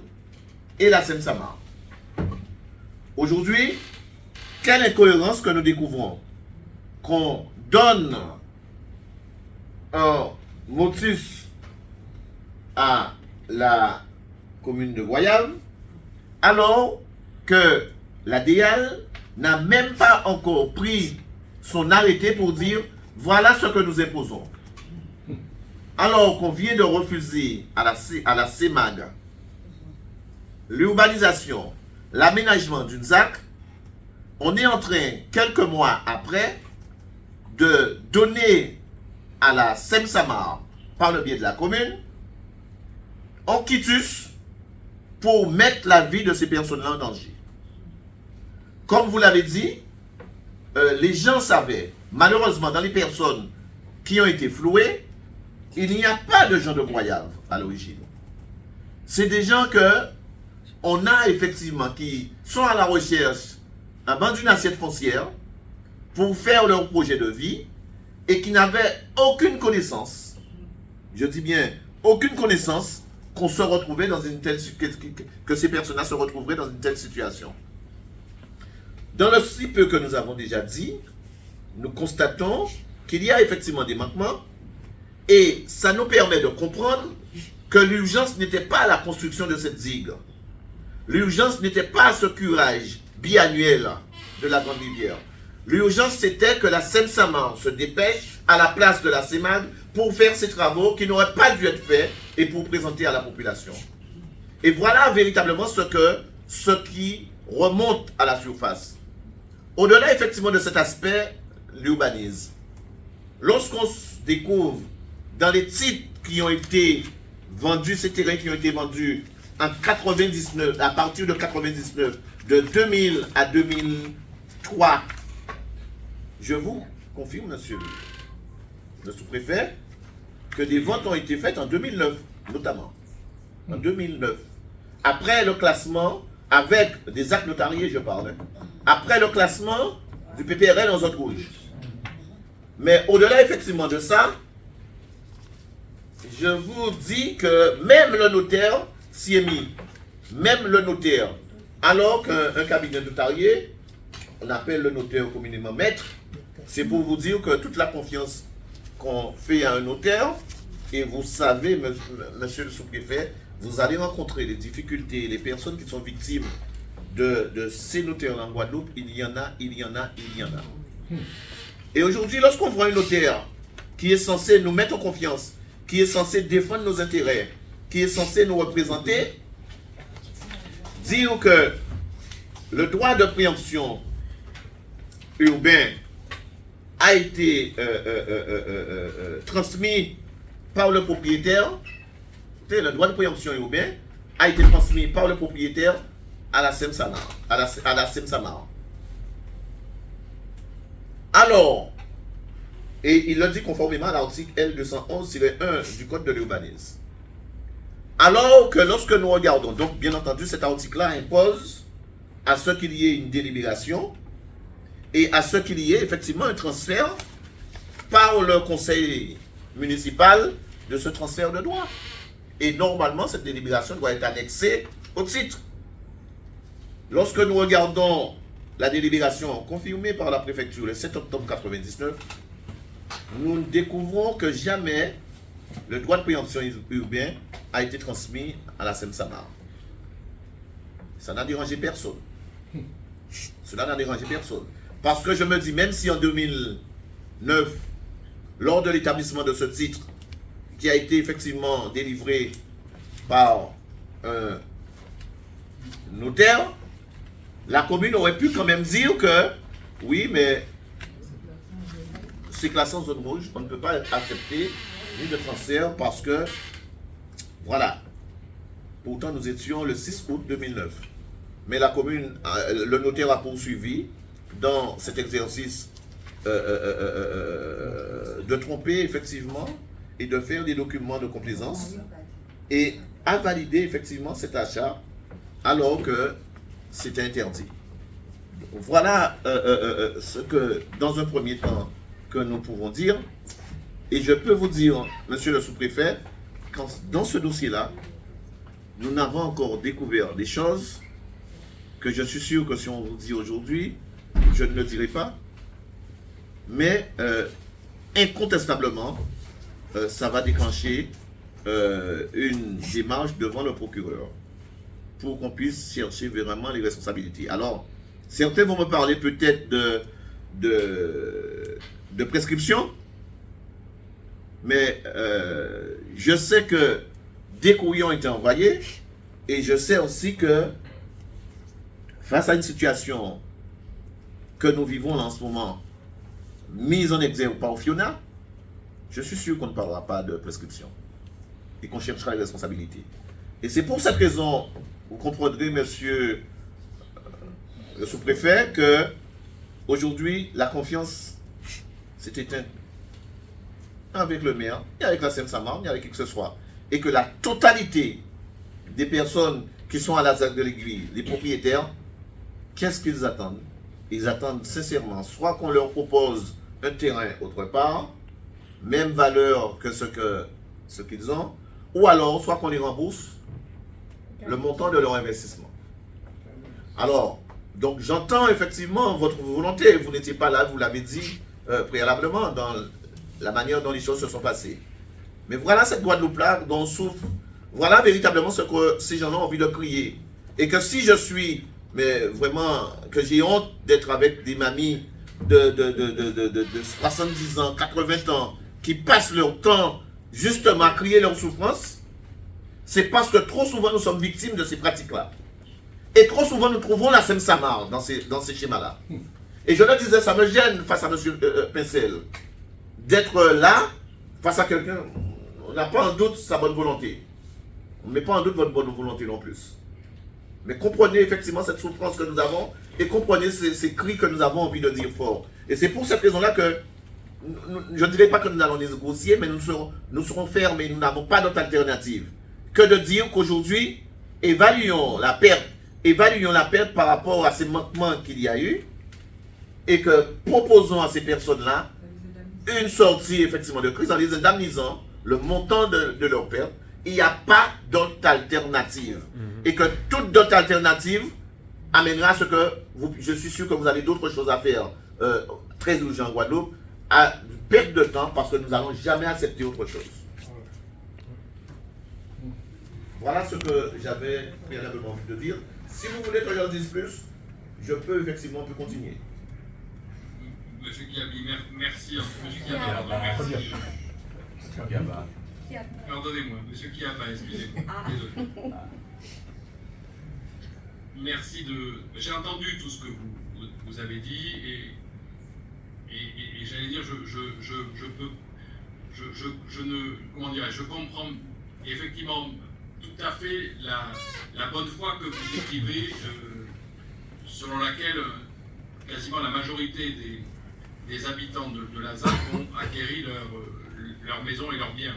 et la SEM-SAMAR. Aujourd'hui, quelle incohérence que nous découvrons? Qu'on donne un motus à la commune de Goyave, alors que l'ADIAL n'a même pas encore pris son arrêté pour dire voilà ce que nous imposons. Alors qu'on vient de refuser à la CEMAG l'urbanisation, l'aménagement d'une ZAC, on est en train, quelques mois après, de donner à la SEM-SAMAR, par le biais de la commune, un quitus pour mettre la vie de ces personnes-là en danger. Comme vous l'avez dit, les gens savaient, malheureusement, dans les personnes qui ont été flouées, il n'y a pas de gens de Goyave à l'origine. C'est des gens que on a effectivement qui sont à la recherche avant d'une assiette foncière pour faire leur projet de vie et qui n'avaient aucune connaissance, je dis bien aucune connaissance, qu'on se retrouvait dans une telle que ces personnes-là se retrouveraient dans une telle situation. Dans le si peu que nous avons déjà dit, nous constatons qu'il y a effectivement des manquements et ça nous permet de comprendre que l'urgence n'était pas à la construction de cette digue. L'urgence n'était pas ce curage biannuel de la Grande Rivière. L'urgence, c'était que la SEM-SAMAR se dépêche à la place de la CEMAG pour faire ces travaux qui n'auraient pas dû être faits et pour présenter à la population. Et voilà véritablement ce qui remonte à la surface. Au-delà effectivement de cet aspect, l'urbanisme. Lorsqu'on découvre dans les titres qui ont été vendus, ces terrains qui ont été vendus en 99, à partir de 99, de 2000 à 2003, je vous confirme, monsieur le sous-préfet, que des ventes ont été faites en 2009, notamment. En 2009. Après le classement, avec des actes notariés, je parle. Après le classement du PPRL en zone rouge. Mais au-delà, effectivement, de ça, je vous dis que même le notaire s'y est mis. Même le notaire. Alors qu'un cabinet notarié, on appelle le notaire communément maître, c'est pour vous dire que toute la confiance qu'on fait à un notaire, et vous savez, monsieur le sous-préfet, vous allez rencontrer les difficultés, les personnes qui sont victimes de ces notaires en Guadeloupe, il y en a. Et aujourd'hui, lorsqu'on voit un notaire qui est censé nous mettre en confiance, qui est censé défendre nos intérêts, qui est censé nous représenter, dire que le droit de préemption urbain a été transmis par le propriétaire, le droit de préemption urbain a été transmis par le propriétaire à la SEM-SAMAR. Alors, et il le dit conformément à l'article L211-1 du Code de l'urbanisme. Alors que lorsque nous regardons, donc bien entendu cet article-là impose à ce qu'il y ait une délibération et à ce qu'il y ait effectivement un transfert par le conseil municipal de ce transfert de droit. Et normalement, cette délibération doit être annexée au titre. Lorsque nous regardons la délibération confirmée par la préfecture le 7 octobre 1999, nous découvrons que jamais le droit de préemption urbain a été transmis à la SEM-SAMAR. Ça n'a dérangé personne. Cela n'a dérangé personne. Parce que je me dis, même si en 2009, lors de l'établissement de ce titre, qui a été effectivement délivré par un notaire, la commune aurait pu quand même dire que, oui, mais c'est classé en zone rouge, on ne peut pas accepter ni de transfert parce que, voilà. Pourtant, nous étions le 6 août 2009. Mais la commune, le notaire a poursuivi dans cet exercice de tromper effectivement et de faire des documents de complaisance et a validé effectivement cet achat alors que c'était interdit. Voilà ce que, dans un premier temps, que nous pouvons dire. Et je peux vous dire, monsieur le sous-préfet, que dans ce dossier-là, nous n'avons encore découvert des choses que je suis sûr que si on vous dit aujourd'hui, je ne le dirai pas. Mais incontestablement, ça va déclencher une démarche devant le procureur pour qu'on puisse chercher vraiment les responsabilités. Alors, certains vont me parler peut-être de prescription, mais je sais que des courriers ont été envoyés et je sais aussi que face à une situation que nous vivons en ce moment, mise en exergue par Fiona, je suis sûr qu'on ne parlera pas de prescription et qu'on cherchera les responsabilités. Et c'est pour cette raison, vous comprendrez, monsieur le sous-préfet, que aujourd'hui, la confiance s'est éteinte avec le maire, ni avec la Seine-Saint-Marc, ni avec qui que ce soit. Et que la totalité des personnes qui sont à la ZAC de l'Aiguille, les propriétaires, qu'est-ce qu'ils attendent? Ils attendent sincèrement soit qu'on leur propose un terrain autre part, même valeur que ce qu'ils ont, ou alors soit qu'on les rembourse le montant de leur investissement. Alors, donc j'entends effectivement votre volonté, vous n'étiez pas là, vous l'avez dit préalablement dans la manière dont les choses se sont passées. Mais voilà cette Guadeloupe-là dont on souffre, voilà véritablement ce que ces gens ont envie de crier. Et que si je suis, mais vraiment, que j'ai honte d'être avec des mamies de 70 ans, 80 ans, qui passent leur temps justement à crier leur souffrance, c'est parce que trop souvent nous sommes victimes de ces pratiques-là. Et trop souvent nous trouvons la Seine-Saint-Marc dans ces schémas-là. Et je le disais, ça me gêne face à M. Pincel, d'être là, face à quelqu'un, on n'a pas en doute sa bonne volonté. On ne met pas en doute votre bonne volonté non plus. Mais comprenez effectivement cette souffrance que nous avons et comprenez ces cris que nous avons envie de dire fort. Et c'est pour cette raison-là que je ne dirais pas que nous allons négocier, mais nous serons fermes et nous n'avons pas d'autre alternative que de dire qu'aujourd'hui, évaluons la perte par rapport à ces manquements qu'il y a eu et que proposons à ces personnes-là une sortie effectivement de crise en les indemnisant le montant de leur perte. Il n'y a pas d'autre alternative. Et que toute d'autres alternative amènera à ce que je suis sûr que vous avez d'autres choses à faire très urgent en Guadeloupe, à perdre de temps parce que nous n'allons jamais accepter autre chose. Voilà ce que j'avais préalablement envie de dire. Si vous voulez que j'en dise plus, je peux effectivement continuer. Monsieur Kiabi, merci. Monsieur Kiaba, merci. Pardonnez-moi, monsieur Kiaba, excusez-moi. Désolé. Merci de... J'ai entendu tout ce que vous avez dit et j'allais dire, je comprends effectivement tout à fait la bonne foi que vous décrivez, selon laquelle quasiment la majorité des habitants de la ZAC ont acquéri leur maison et leurs biens.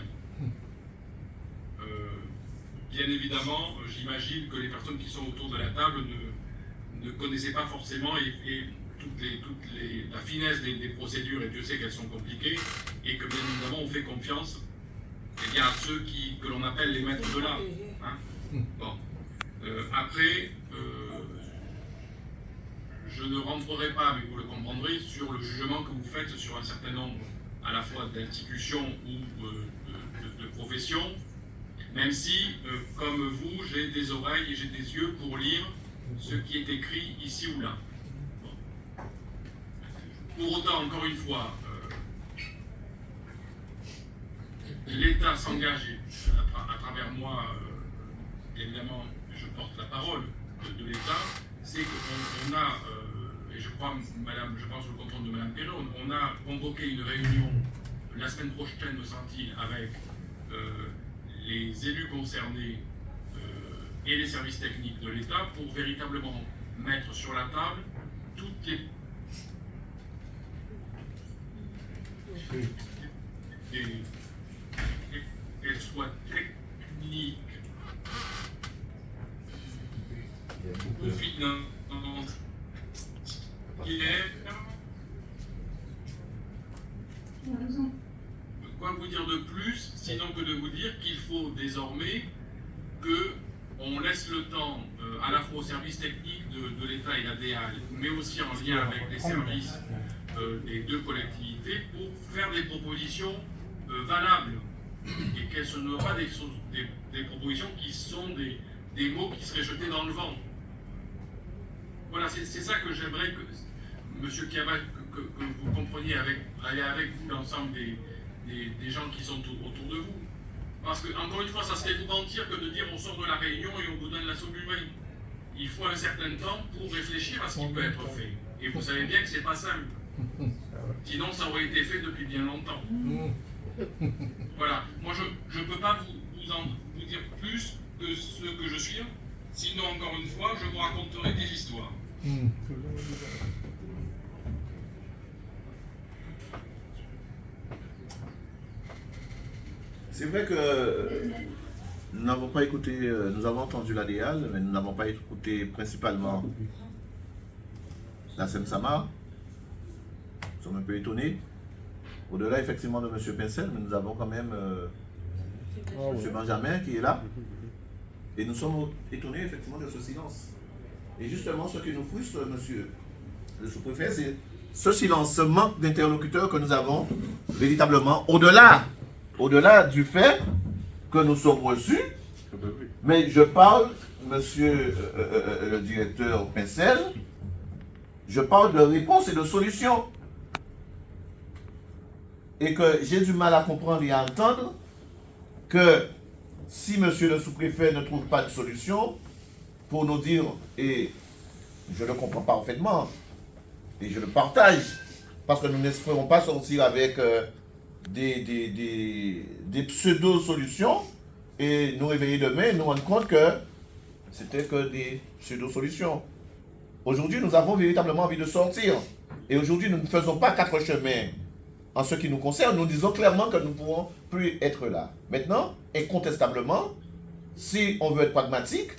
Bien évidemment, j'imagine que les personnes qui sont autour de la table ne connaissaient pas forcément et la finesse des procédures, et Dieu sait qu'elles sont compliquées, et que bien évidemment on fait confiance à ceux que l'on appelle les maîtres de l'art. Hein. Bon. Après, je ne rentrerai pas, mais vous le comprendrez, sur le jugement que vous faites sur un certain nombre à la fois d'institutions ou de professions, même si, comme vous, j'ai des oreilles et j'ai des yeux pour lire ce qui est écrit ici ou là. Bon. Pour autant, encore une fois, l'État s'engage, à travers moi, évidemment, je porte la parole de l'État, c'est qu'on a, et je crois, madame, je pense au contrôle de Madame Perron, on a convoqué une réunion la semaine prochaine, me semble-t-il, avec les élus concernés et les services techniques de l'État pour véritablement mettre sur la table toutes les qu'elles soient techniques ou financières, quoi de vous dire qu'il faut désormais qu'on laisse le temps à la fois aux services techniques de l'État et la DEAL, mais aussi en lien avec les services des deux collectivités pour faire des propositions valables et qu'elles ne soient pas des propositions qui sont des mots qui seraient jetés dans le vent. Voilà, c'est ça que j'aimerais que M. Kiaba, que vous compreniez avec l'ensemble des gens qui sont autour de vous. Parce que, encore une fois, ça serait vous mentir que de dire on sort de la réunion et on vous donne la sommation. Il faut un certain temps pour réfléchir à ce qui peut être fait. Et vous savez bien que c'est pas simple. Sinon, ça aurait été fait depuis bien longtemps. Voilà. Moi, je ne peux pas vous dire plus que ce que je suis. Sinon, encore une fois, je vous raconterai des histoires. C'est vrai que nous n'avons pas écouté, nous avons entendu la DEAL, mais nous n'avons pas écouté principalement la SEM-SAMAR. Nous sommes un peu étonnés. Au-delà effectivement de M. Pincel, mais nous avons quand même M. Benjamin qui est là. Et nous sommes étonnés effectivement de ce silence. Et justement, ce qui nous frustre, monsieur le sous-préfet, c'est ce silence, ce manque d'interlocuteurs que nous avons véritablement au-delà du fait que nous sommes reçus. Mais je parle, monsieur le directeur Pincel, je parle de réponse et de solution. Et que j'ai du mal à comprendre et à entendre que si monsieur le sous-préfet ne trouve pas de solution, pour nous dire, et je le comprends parfaitement, et je le partage, parce que nous n'espérons pas sortir avec des pseudo-solutions et nous réveiller demain et nous rendre compte que c'était que des pseudo-solutions. Aujourd'hui, nous avons véritablement envie de sortir. Et aujourd'hui, nous ne faisons pas 4 chemins. En ce qui nous concerne, nous disons clairement que nous ne pourrons plus être là. Maintenant, incontestablement, si on veut être pragmatique,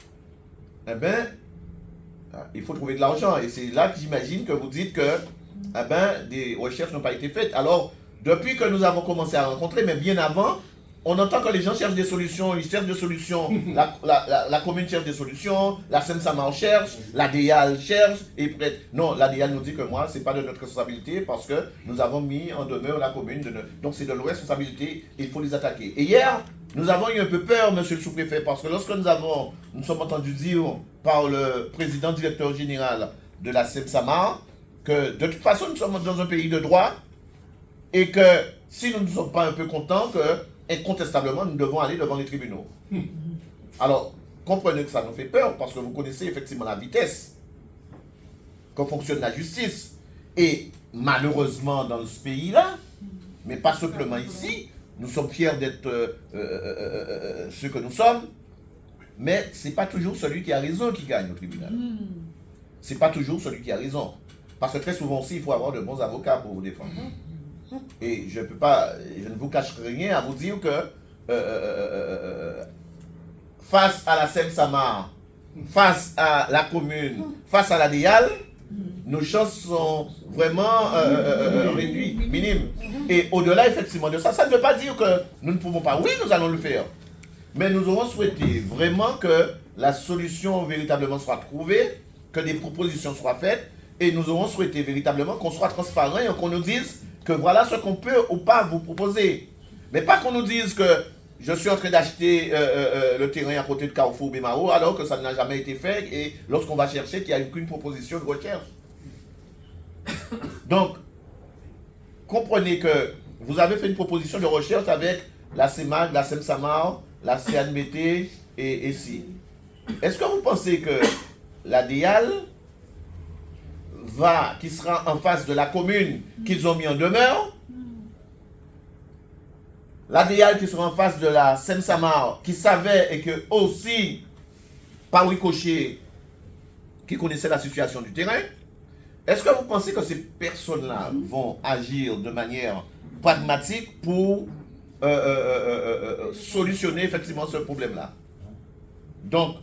eh bien, il faut trouver de l'argent. Et c'est là que j'imagine que vous dites que des recherches n'ont pas été faites. Alors, depuis que nous avons commencé à rencontrer, mais bien avant, on entend que les gens cherchent des solutions, ils cherchent des solutions, la commune cherche des solutions, la SEM-SAMAR cherche, la DEAL cherche, et peut-être... Non, la DEAL nous dit que moi, ce n'est pas de notre responsabilité parce que nous avons mis en demeure la commune, donc c'est de leur responsabilité, il faut les attaquer. Et hier, nous avons eu un peu peur, monsieur le sous-préfet, parce que lorsque nous sommes entendus dire par le président directeur général de la SEM-SAMAR que de toute façon, nous sommes dans un pays de droit et que si nous ne sommes pas un peu contents, que incontestablement, nous devons aller devant les tribunaux. Alors, comprenez que ça nous fait peur, parce que vous connaissez effectivement la vitesse que fonctionne la justice. Et malheureusement, dans ce pays-là, mais pas simplement ici, nous sommes fiers d'être ce que nous sommes, mais ce n'est pas toujours celui qui a raison qui gagne au tribunal. Ce n'est pas toujours celui qui a raison. Parce que très souvent aussi, il faut avoir de bons avocats pour vous défendre. Et je ne vous cache rien à vous dire que face à la SEM-SAMAR, face à la commune, face à la DEAL, nos chances sont vraiment réduites, minimes. Et au-delà effectivement de ça, ça ne veut pas dire que nous ne pouvons pas. Oui, nous allons le faire. Mais nous aurons souhaité vraiment que la solution véritablement soit trouvée, que des propositions soient faites, et nous aurons souhaité véritablement qu'on soit transparent et qu'on nous dise que voilà ce qu'on peut ou pas vous proposer. Mais pas qu'on nous dise que je suis en train d'acheter le terrain à côté de Carrefour Bémao alors que ça n'a jamais été fait et lorsqu'on va chercher qu'il n'y a qu'une proposition de recherche. Donc, comprenez que vous avez fait une proposition de recherche avec la CEMAG, la SEM-SAMAR, la CNBT et SI. Est-ce que vous pensez que la DEAL qui sera en face de la commune qu'ils ont mis en demeure, la DEAL qui sera en face de la SEM-SAMAR qui savait et que aussi, par ricochet, qui connaissait la situation du terrain, est-ce que vous pensez que ces personnes-là vont agir de manière pragmatique pour solutionner effectivement ce problème-là? Donc,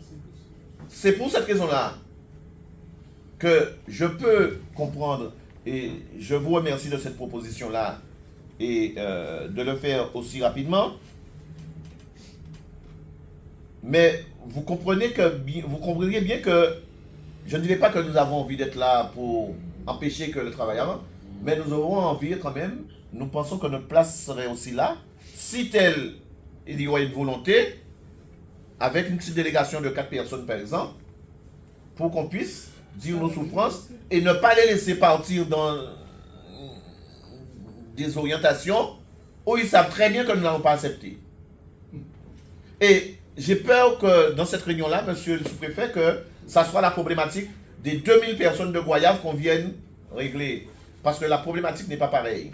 c'est pour cette raison-là que je peux comprendre, et je vous remercie de cette proposition-là, et de le faire aussi rapidement, Mais vous comprenez vous comprendriez bien que je ne dirais pas que nous avons envie d'être là pour empêcher que le travail avance, mais nous avons envie quand même, nous pensons que notre place serait aussi là, si tel il y aurait une volonté, avec une petite délégation de 4 personnes par exemple, pour qu'on puisse dire nos souffrances et ne pas les laisser partir dans des orientations où ils savent très bien que nous n'allons pas accepter. Et j'ai peur que dans cette réunion-là, monsieur le sous-préfet, que ça soit la problématique des 2000 personnes de Goyave qu'on vienne régler. Parce que la problématique n'est pas pareille.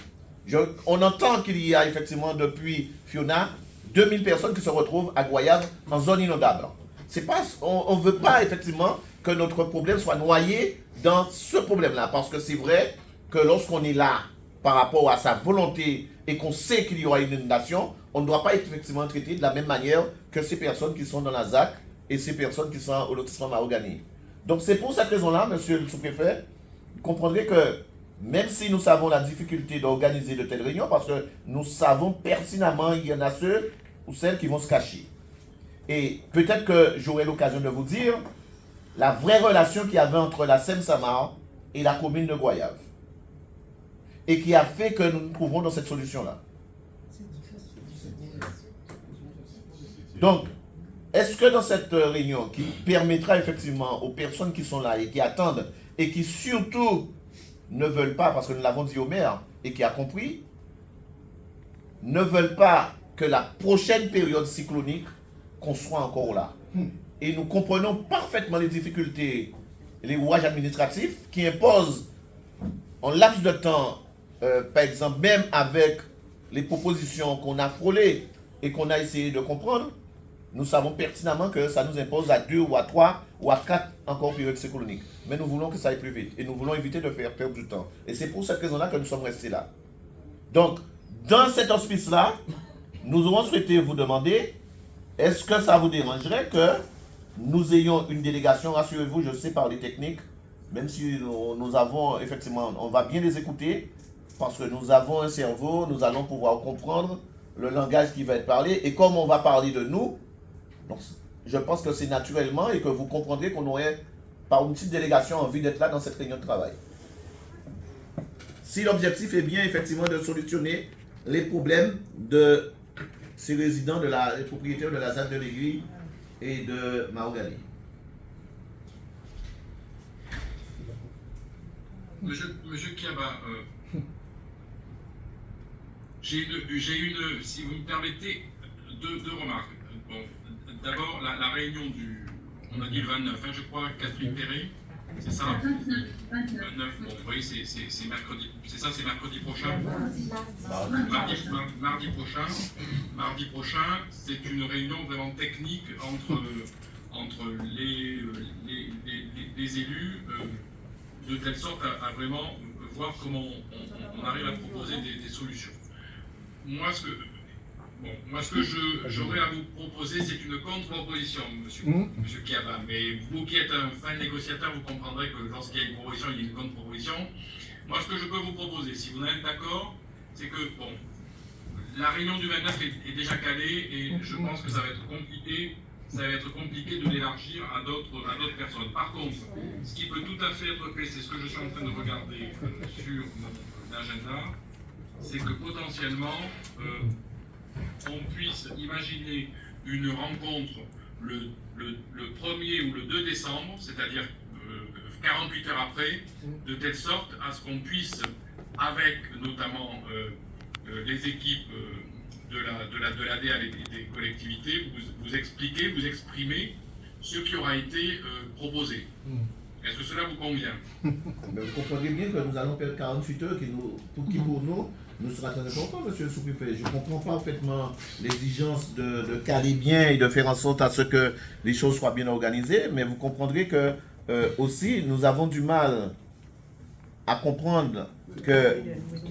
On entend qu'il y a effectivement depuis Fiona 2000 personnes qui se retrouvent à Goyave en zone inondable. On ne veut pas effectivement que notre problème soit noyé dans ce problème-là. Parce que c'est vrai que lorsqu'on est là par rapport à sa volonté et qu'on sait qu'il y aura une inondation, on ne doit pas être effectivement traité de la même manière que ces personnes qui sont dans la ZAC et ces personnes qui sont au lotissement Mahogany. Donc c'est pour cette raison-là, monsieur le sous-préfet, vous comprendrez que même si nous savons la difficulté d'organiser de telles réunions, parce que nous savons pertinemment qu'il y en a ceux ou celles qui vont se cacher. Et peut-être que j'aurai l'occasion de vous dire la vraie relation qu'il y avait entre la Seine-Samar et la commune de Goyave. Et qui a fait que nous nous trouvons dans cette solution-là. Donc, est-ce que dans cette réunion qui permettra effectivement aux personnes qui sont là et qui attendent et qui surtout ne veulent pas, parce que nous l'avons dit au maire et qui a compris, ne veulent pas que la prochaine période cyclonique, qu'on soit encore là. Et nous comprenons parfaitement les difficultés, les rouages administratifs qui imposent en laps de temps, par exemple, même avec les propositions qu'on a frôlées et qu'on a essayé de comprendre, nous savons pertinemment que ça nous impose à 2 ou à 3 ou à 4 encore périodes cycloniques. Mais nous voulons que ça aille plus vite et nous voulons éviter de faire perdre du temps. Et c'est pour cette raison-là que nous sommes restés là. Donc, dans cet auspice-là, nous aurons souhaité vous demander, est-ce que ça vous dérangerait que nous ayons une délégation, rassurez-vous, je sais par les techniques, même si nous avons, effectivement, on va bien les écouter, parce que nous avons un cerveau, nous allons pouvoir comprendre le langage qui va être parlé, et comme on va parler de nous, donc, je pense que c'est naturellement et que vous comprendrez qu'on aurait, par une petite délégation, envie d'être là dans cette réunion de travail. Si l'objectif est bien, effectivement, de solutionner les problèmes de ces résidents, les propriétaires de la ZAC de l'Aiguille et de Mahogany. Monsieur Kiaba, j'ai une, si vous me permettez, deux remarques. Bon, d'abord, la réunion on a dit le 29, je crois, Catherine Perret, c'est ça? 29, bon, vous voyez, c'est mercredi, c'est ça, c'est mercredi prochain? Mardi prochain, c'est une réunion vraiment technique entre les élus, de telle sorte à vraiment voir comment on arrive à proposer des solutions. Moi, ce que j'aurais à vous proposer, c'est une contre-proposition, monsieur Kiaba. Mais vous qui êtes un fin négociateur, vous comprendrez que lorsqu'il y a une proposition, il y a une contre-proposition. Moi, ce que je peux vous proposer, si vous n'êtes d'accord, c'est que, bon, la réunion du 29 est déjà calée et je pense que ça va être compliqué de l'élargir à d'autres personnes. Par contre, ce qui peut tout à fait être fait, c'est ce que je suis en train de regarder sur mon agenda, c'est que potentiellement, on puisse imaginer une rencontre le 1er ou le 2 décembre, c'est-à-dire 48 heures après, de telle sorte à ce qu'on puisse, avec notamment les équipes de l'ADA et des collectivités, vous expliquer, vous exprimer ce qui aura été proposé. Est-ce que cela vous convient? Mais vous comprenez bien que nous allons perdre 48 heures qui pour nous sera très important, monsieur le sous-préfet. Je comprends parfaitement l'exigence de caler bien et de faire en sorte à ce que les choses soient bien organisées, mais vous comprendrez que aussi nous avons du mal à comprendre que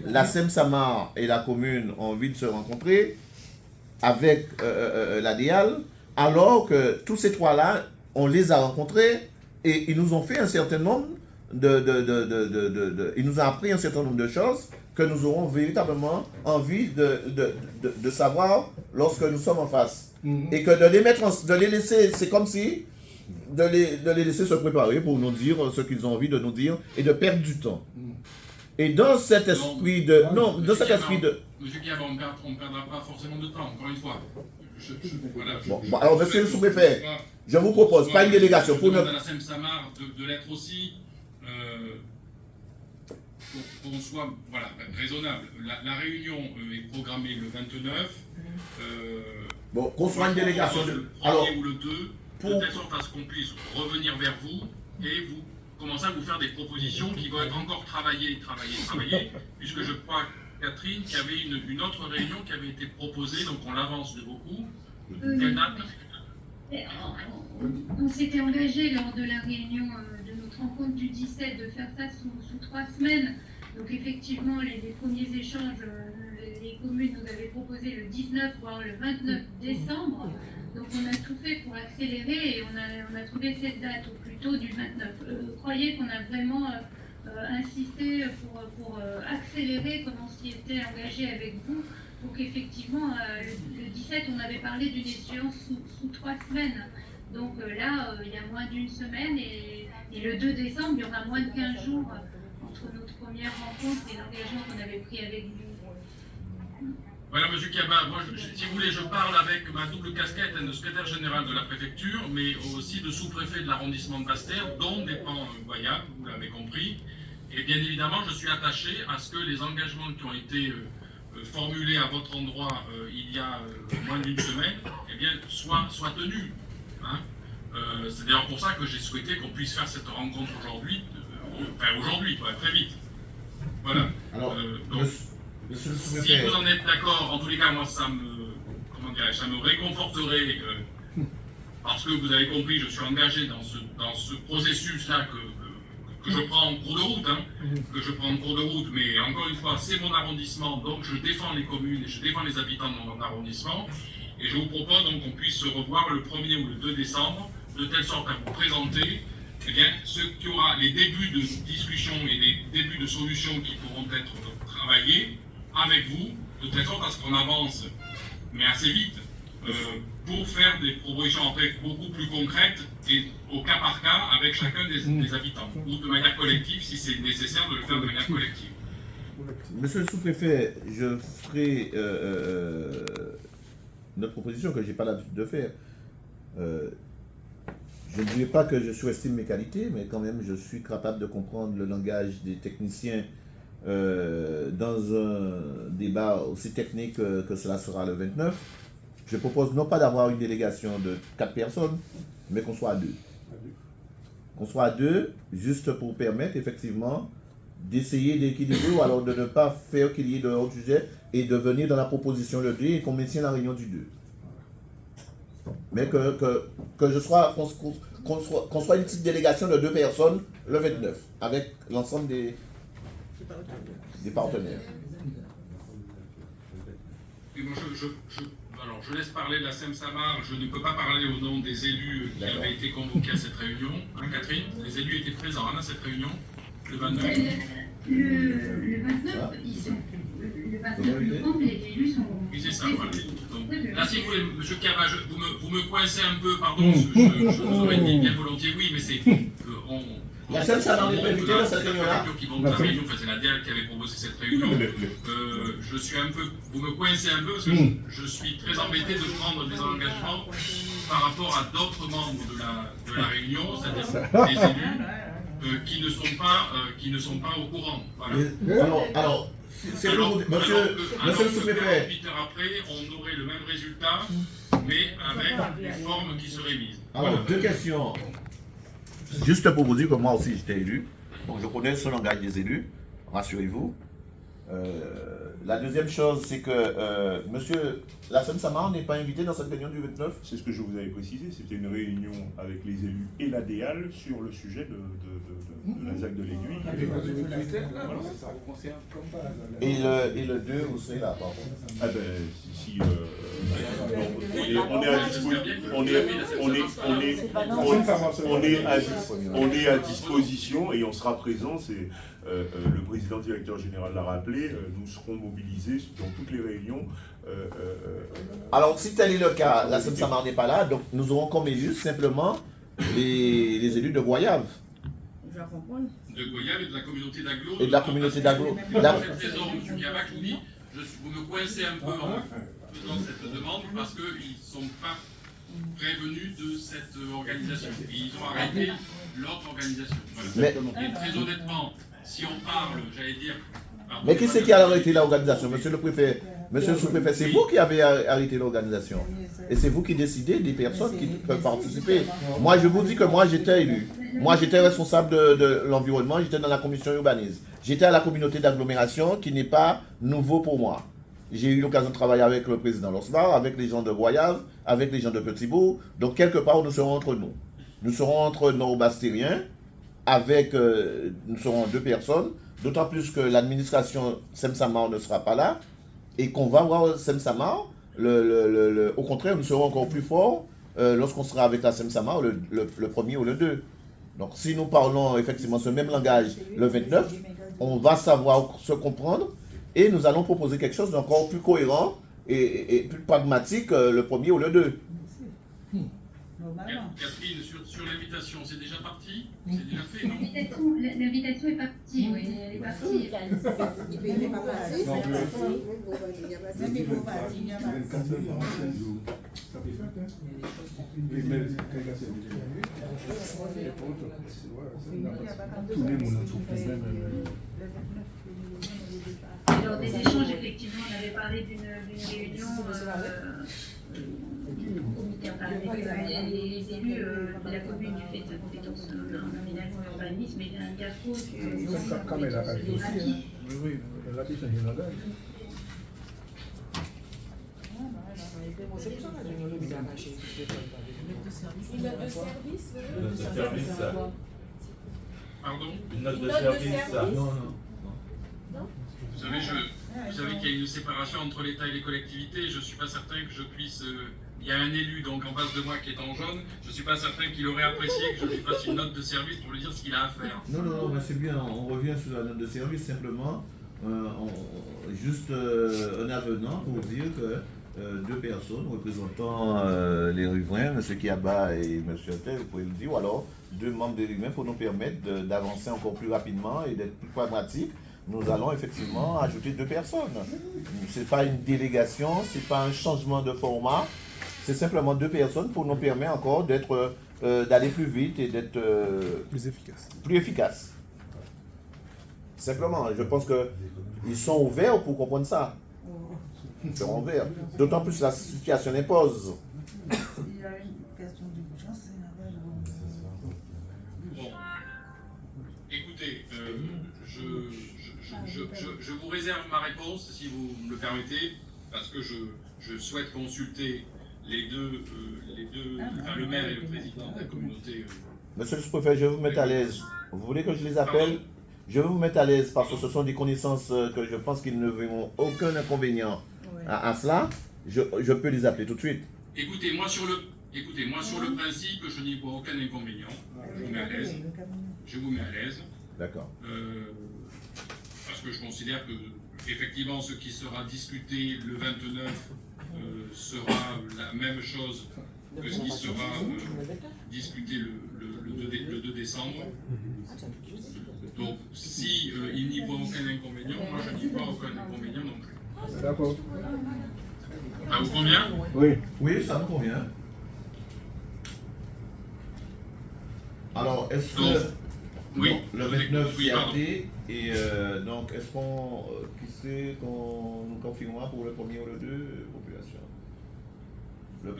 la SEM-Samar et la commune ont envie de se rencontrer avec l'ADIAL, alors que tous ces trois-là, on les a rencontrés et ils nous ont fait un certain nombre ils nous ont appris un certain nombre de choses que nous aurons véritablement envie de savoir lorsque nous sommes en face. et que de les laisser, c'est comme si de les laisser se préparer pour nous dire ce qu'ils ont envie de nous dire et de perdre du temps. Et dans cet esprit Monsieur Kiaba, on ne perdra pas forcément de temps, encore une fois. Voilà, bon, alors, monsieur le sous-préfet, je vous propose pas une délégation pour notre... à la SEM-SAMAR de l'être aussi, pour qu'on soit raisonnable. La réunion est programmée le 29. Bon, qu'on soit une délégation le 1er ou le 2, de telle sorte à ce qu'on puisse revenir vers vous et vous commencer à vous faire des propositions qui vont être encore travaillées, puisque je crois, Catherine, qu'il y avait une autre réunion qui avait été proposée, donc on l'avance de beaucoup. Quelle date? On s'était engagé lors de la réunion de notre rencontre du 17 de faire ça sous 3 semaines. Donc effectivement, les premiers échanges, les communes nous avaient proposé le 19 voire le 29 décembre. Donc on a tout fait pour accélérer et on a trouvé cette date au plus tôt du 29. Croyez qu'on a vraiment insisté pour accélérer comme on s'y était engagé avec vous, pour qu'effectivement le 17 on avait parlé d'une échéance sous 3 semaines. Donc là il y a moins d'une semaine et le 2 décembre il y aura moins de 15 jours entre notre première rencontre et l'engagement qu'on avait pris avec vous. Voilà, monsieur Kiaba, moi, si vous voulez, je parle avec ma double casquette de secrétaire général de la préfecture, mais aussi de sous-préfet de l'arrondissement de Basse-Terre, dont dépend Goyave, vous l'avez compris. Et bien évidemment, je suis attaché à ce que les engagements qui ont été formulés à votre endroit il y a moins d'une semaine, eh bien, soient tenus. Hein. C'est d'ailleurs pour ça que j'ai souhaité qu'on puisse faire cette rencontre aujourd'hui, très vite. Voilà. Alors, donc, si vous en êtes d'accord, en tous les cas, moi, ça me réconforterait, parce que vous avez compris, je suis engagé dans ce processus-là que je prends en cours de route, mais encore une fois, c'est mon arrondissement, donc je défends les communes et je défends les habitants de mon arrondissement, et je vous propose donc qu'on puisse se revoir le 1er ou le 2 décembre, de telle sorte à vous présenter ce qui aura les débuts de discussion et les débuts de solutions qui pourront être travaillés avec vous, de telle sorte à ce qu'on avance, mais assez vite, pour faire des propositions en fait beaucoup plus concrètes et au cas par cas avec chacun des habitants, ou de manière collective si c'est nécessaire de le faire de manière collective. Monsieur le sous-préfet, je ferai notre proposition que je n'ai pas l'habitude de faire. Je ne dirais pas que je sous-estime mes qualités, mais quand même je suis capable de comprendre le langage des techniciens dans un débat aussi technique que cela sera le 29. Je propose non pas d'avoir une délégation de 4 personnes, mais qu'on soit à 2. Qu'on soit à 2, juste pour permettre effectivement d'essayer d'équilibrer ou alors de ne pas faire qu'il y ait de hors sujet et de venir dans la proposition le 2 et qu'on maintienne la réunion du 2. Mais qu'on soit une petite délégation de 2 personnes le 29, avec l'ensemble des partenaires. Et moi, alors, je laisse parler de la SEM-SAMAR. Je ne peux pas parler au nom des élus qui avaient été convoqués à cette réunion. Hein, Catherine, les élus étaient présents à cette réunion, le 29. Le 29, ils sont. Le 29 novembre, les élus sont. Oui, c'est ça, voilà. Donc, là, si vous voulez, M. Kiaba, vous me coincez un peu, pardon, je vous aurais dit bien volontiers oui, mais c'est. La SEM-SAMAR n'est pas invitée dans cette réunion-là. C'est la DIAL qui avait proposé cette réunion. Je suis un peu. Vous me coincez un peu parce que je suis très embêté de prendre des engagements par rapport à d'autres membres de la réunion, c'est-à-dire des élus qui ne sont pas au courant. Voilà. Alors, c'est monsieur le sous-préfet. 8 heures après, on aurait le même résultat, mais avec une forme qui serait mise. Alors, voilà. 2 questions. Juste pour vous dire que moi aussi j'étais élu, donc je connais ce langage des élus, rassurez-vous. La deuxième chose, c'est que monsieur, la SEM-SAMAR n'est pas invité dans cette réunion du 29. C'est ce que je vous avais précisé, c'était une réunion avec les élus et la DEAL sur le sujet de la ZAC de l'Aiguille. Et le 2, vous serez là, par contre. Ah ben, si on est à disposition et on sera présent. le président directeur général l'a rappelé, nous serons mobilisés dans toutes les réunions. Alors, si tel est le cas, la SEM-SAMAR n'est pas là, donc nous aurons comme élus simplement les élus de Goyave. De Goyave et de la communauté d'Aglo. Et de la communauté d'Aglo. Pour cette raison, M. Kiabac, je vous dis, vous me coincez un peu en faisant cette demande parce qu'ils ne sont pas prévenus de cette organisation. Et ils ont arrêté l'autre organisation. Voilà. Et très honnêtement, si on parle, j'allais dire... Mais qui c'est qui a arrêté l'organisation? Monsieur le préfet, monsieur le sous-préfet, c'est vous qui avez arrêté l'organisation. Et c'est vous qui décidez des personnes qui peuvent participer. Moi, je vous dis que moi, j'étais élu. Moi, j'étais responsable de l'environnement, j'étais dans la commission urbanisme. J'étais à la communauté d'agglomération qui n'est pas nouveau pour moi. J'ai eu l'occasion de travailler avec le président Losmar, avec les gens de Goyave, avec les gens de Petit-Bourg. Donc, quelque part, nous serons entre nous. Nous serons entre nos bastériens, nous serons 2 personnes. D'autant plus que l'administration SEM-SAMAR ne sera pas là et qu'on va voir SEM-SAMAR. Au contraire, nous serons encore plus forts lorsqu'on sera avec la SEM-SAMAR le 1er ou le 2. Donc si nous parlons effectivement ce même langage le 29, on va savoir se comprendre et nous allons proposer quelque chose d'encore plus cohérent et plus pragmatique le 1er ou le 2. Catherine, sur l'invitation, c'est déjà parti? C'est déjà fait, non? L'invitation est partie, oui, elle est partie. Il n'est pas parti. Alors, des échanges, effectivement, on avait parlé d'une réunion avec les élus de la commune du fait de sa compétence en aménagement et urbanisme et d'un GAFO C'est pour ça qu'on a une lobby d'arraché. Une note de service. Pardon? Une note de service. Non. Vous savez qu'il y a une séparation entre l'État et les collectivités. Je ne suis pas certain que je puisse... il y a un élu donc en face de moi qui est en jaune. Je ne suis pas certain qu'il aurait apprécié que je lui fasse une note de service pour lui dire ce qu'il a à faire. Non, mais c'est bien. On revient sur la note de service simplement. Juste un avenant pour dire que 2 personnes représentant les riverains, M. Kiaba et M. Tel, vous pouvez le dire, ou alors 2 membres des riverains pour nous permettre d'avancer encore plus rapidement et d'être plus pragmatiques. Nous allons effectivement ajouter 2 personnes. Ce n'est pas une délégation, ce n'est pas un changement de format, c'est simplement 2 personnes pour nous permettre encore d'aller plus vite et d'être plus efficace. Simplement, je pense qu'ils sont ouverts pour comprendre ça. Ils seront ouverts. D'autant plus la situation l'impose. Il y a une question d'urgence. Bon. Écoutez, je vous réserve ma réponse, si vous me le permettez, parce que je souhaite consulter les deux, enfin, le maire et le président de la communauté. Monsieur le sous-préfet, je vais vous mettre à l'aise. Vous voulez que je les appelle? Je vais vous mettre à l'aise parce que ce sont des connaissances que je pense qu'ils ne verront aucun inconvénient à cela. Je peux les appeler tout de suite. Écoutez, moi sur le principe, je n'y vois aucun inconvénient. Je vous mets à l'aise. Je vous mets à l'aise. D'accord. Parce que je considère que, effectivement, ce qui sera discuté le 29 sera la même chose que ce qui sera discuté le 2 décembre. Donc, si il n'y voit aucun inconvénient, moi je n'y vois aucun inconvénient non plus. D'accord. Ça vous convient? Oui, ça me convient. Alors, est-ce que... Oui, le 29 oui, CRT, et donc est-ce qui c'est qu'on nous confirmera pour le 1er ou le 2, population?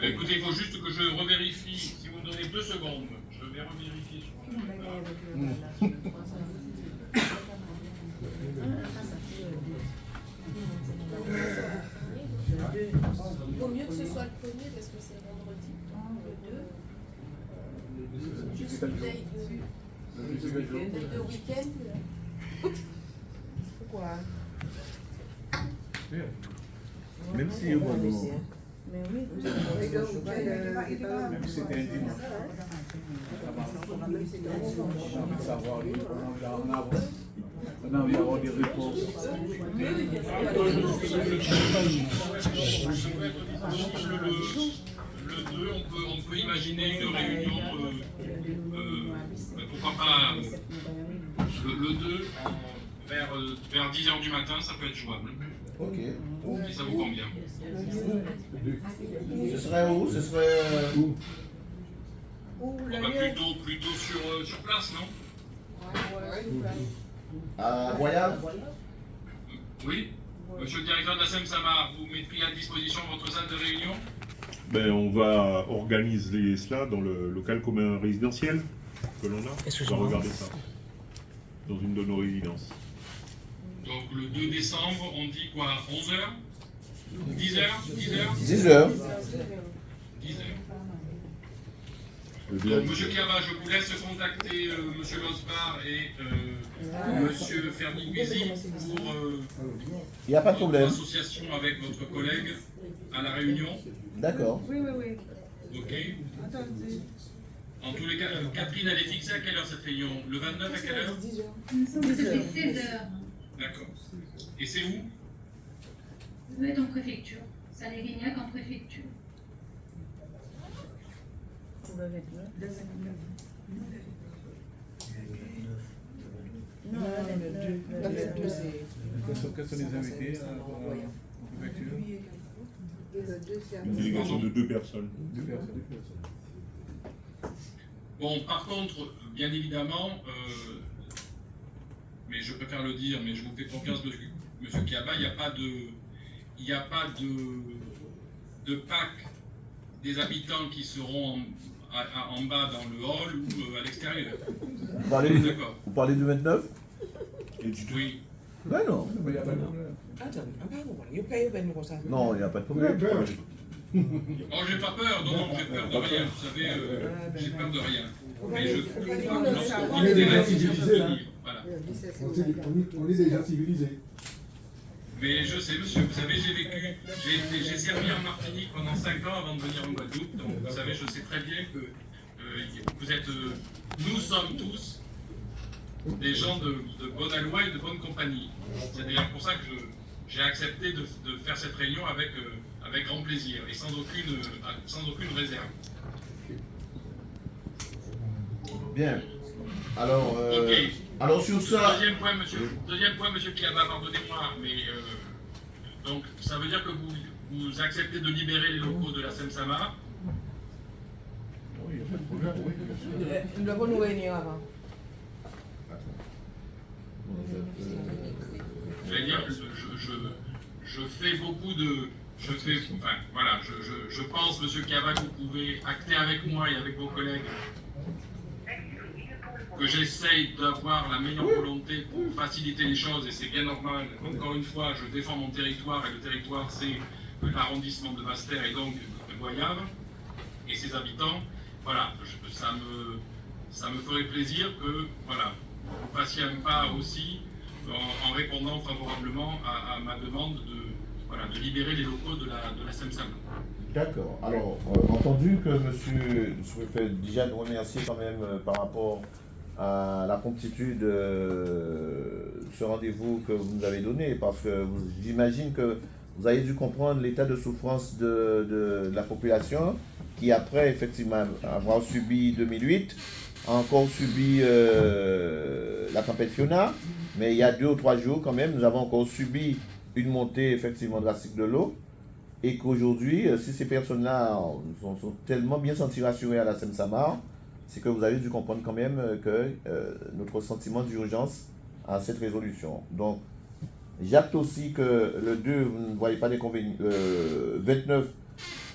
Écoutez, il faut juste que je revérifie, si vous me donnez 2 secondes, je vais revérifier sur Il vaut mieux que ce soit le 1er parce que c'est vendredi, le 2. Juste une veille de week-end. Pourquoi? Même si Mais oui, Maintenant, il y aura des réponses. Le 2, on peut imaginer une réunion, pourquoi pas le 2, vers 10h du matin, ça peut être jouable. Ok. Si ça vous convient. Ce serait où? Ce serait où? Plutôt sur place, non? À Goyave? Oui. Monsieur le directeur de la SEM-SAMAR, vous mettez à disposition votre salle de réunion? Ben, on va organiser cela dans le local commun résidentiel que l'on a. On va regarder ça dans une de nos résidences. Donc le 2 décembre, on dit quoi? 11h? 10h? 10h. 10h. Donc, Monsieur Kiaba, je vous laisse contacter Monsieur Losbar et Monsieur Ferdi Guizy pour Il n'y a pas de problème. l'association avec votre collègue à la réunion. D'accord. Oui. Ok. Attendez. En tous les cas, Catherine, elle est fixée à quelle heure cette réunion? Le 29 à quelle heure? 10h. Nous sommes depuis 16h. D'accord. Et c'est où? Vous êtes en préfecture. Ça n'est Rignac en préfecture. Non, le 2, c'est... Quels sont les invités à la préfecture? Une délégation de 2 personnes. Bon, par contre, bien évidemment, mais je préfère le dire, mais je vous fais confiance, Monsieur Kiaba, il n'y a pas de pack des habitants qui seront en bas dans le hall ou à l'extérieur. Vous parlez du 29? Oui. Ben non. Attends, il Non, il n'y a pas de problème. Oh, j'ai pas peur, non, j'ai peur de rien, vous savez, j'ai peur de rien. Mais On est déjà civilisés, hein. Voilà. On est déjà civilisés. Mais je sais, monsieur, vous savez, j'ai servi en Martinique pendant 5 ans avant de venir en Guadeloupe, donc vous savez, je sais très bien que vous êtes, nous sommes tous des gens de bonne aloi et de bonne compagnie. C'est d'ailleurs pour ça que j'ai accepté de faire cette réunion avec grand plaisir et sans aucune réserve. Bien. Alors, Ok. alors sur ça... Deuxième point, monsieur Kiaba, pardonnez-moi, mais donc ça veut dire que vous acceptez de libérer les locaux de la SEM-SAMAR? Oui, il n'y a pas de problème. Nous devons nous réunir avant. Je vais dire que je fais beaucoup de... Je pense, monsieur Kiaba, que vous pouvez acter avec moi et avec vos collègues que j'essaye d'avoir la meilleure volonté pour faciliter les choses, et c'est bien normal. Encore une fois, je défends mon territoire, et le territoire, c'est l'arrondissement de Basse-Terre et donc de Goyave et ses habitants. Voilà, ça me ferait plaisir que vous fassiez un pas aussi en répondant favorablement à ma demande de libérer les locaux de la SEM-SAMAR. D'accord. Alors, entendu que monsieur le sous-préfet déjà nous remercier quand même par rapport à la promptitude ce rendez-vous que vous nous avez donné, parce que j'imagine que vous avez dû comprendre l'état de souffrance de la population qui, après effectivement avoir subi 2008, a encore subi la tempête Fiona, mais il y a 2 ou 3 jours quand même, nous avons encore subi une montée effectivement drastique de l'eau, et qu'aujourd'hui, si ces personnes-là sont tellement bien senties rassurées à la SEM-SAMAR, c'est que vous avez dû comprendre quand même que notre sentiment d'urgence à cette résolution. Donc, j'acte aussi que le 2, vous ne voyez pas d'inconvénient, le 29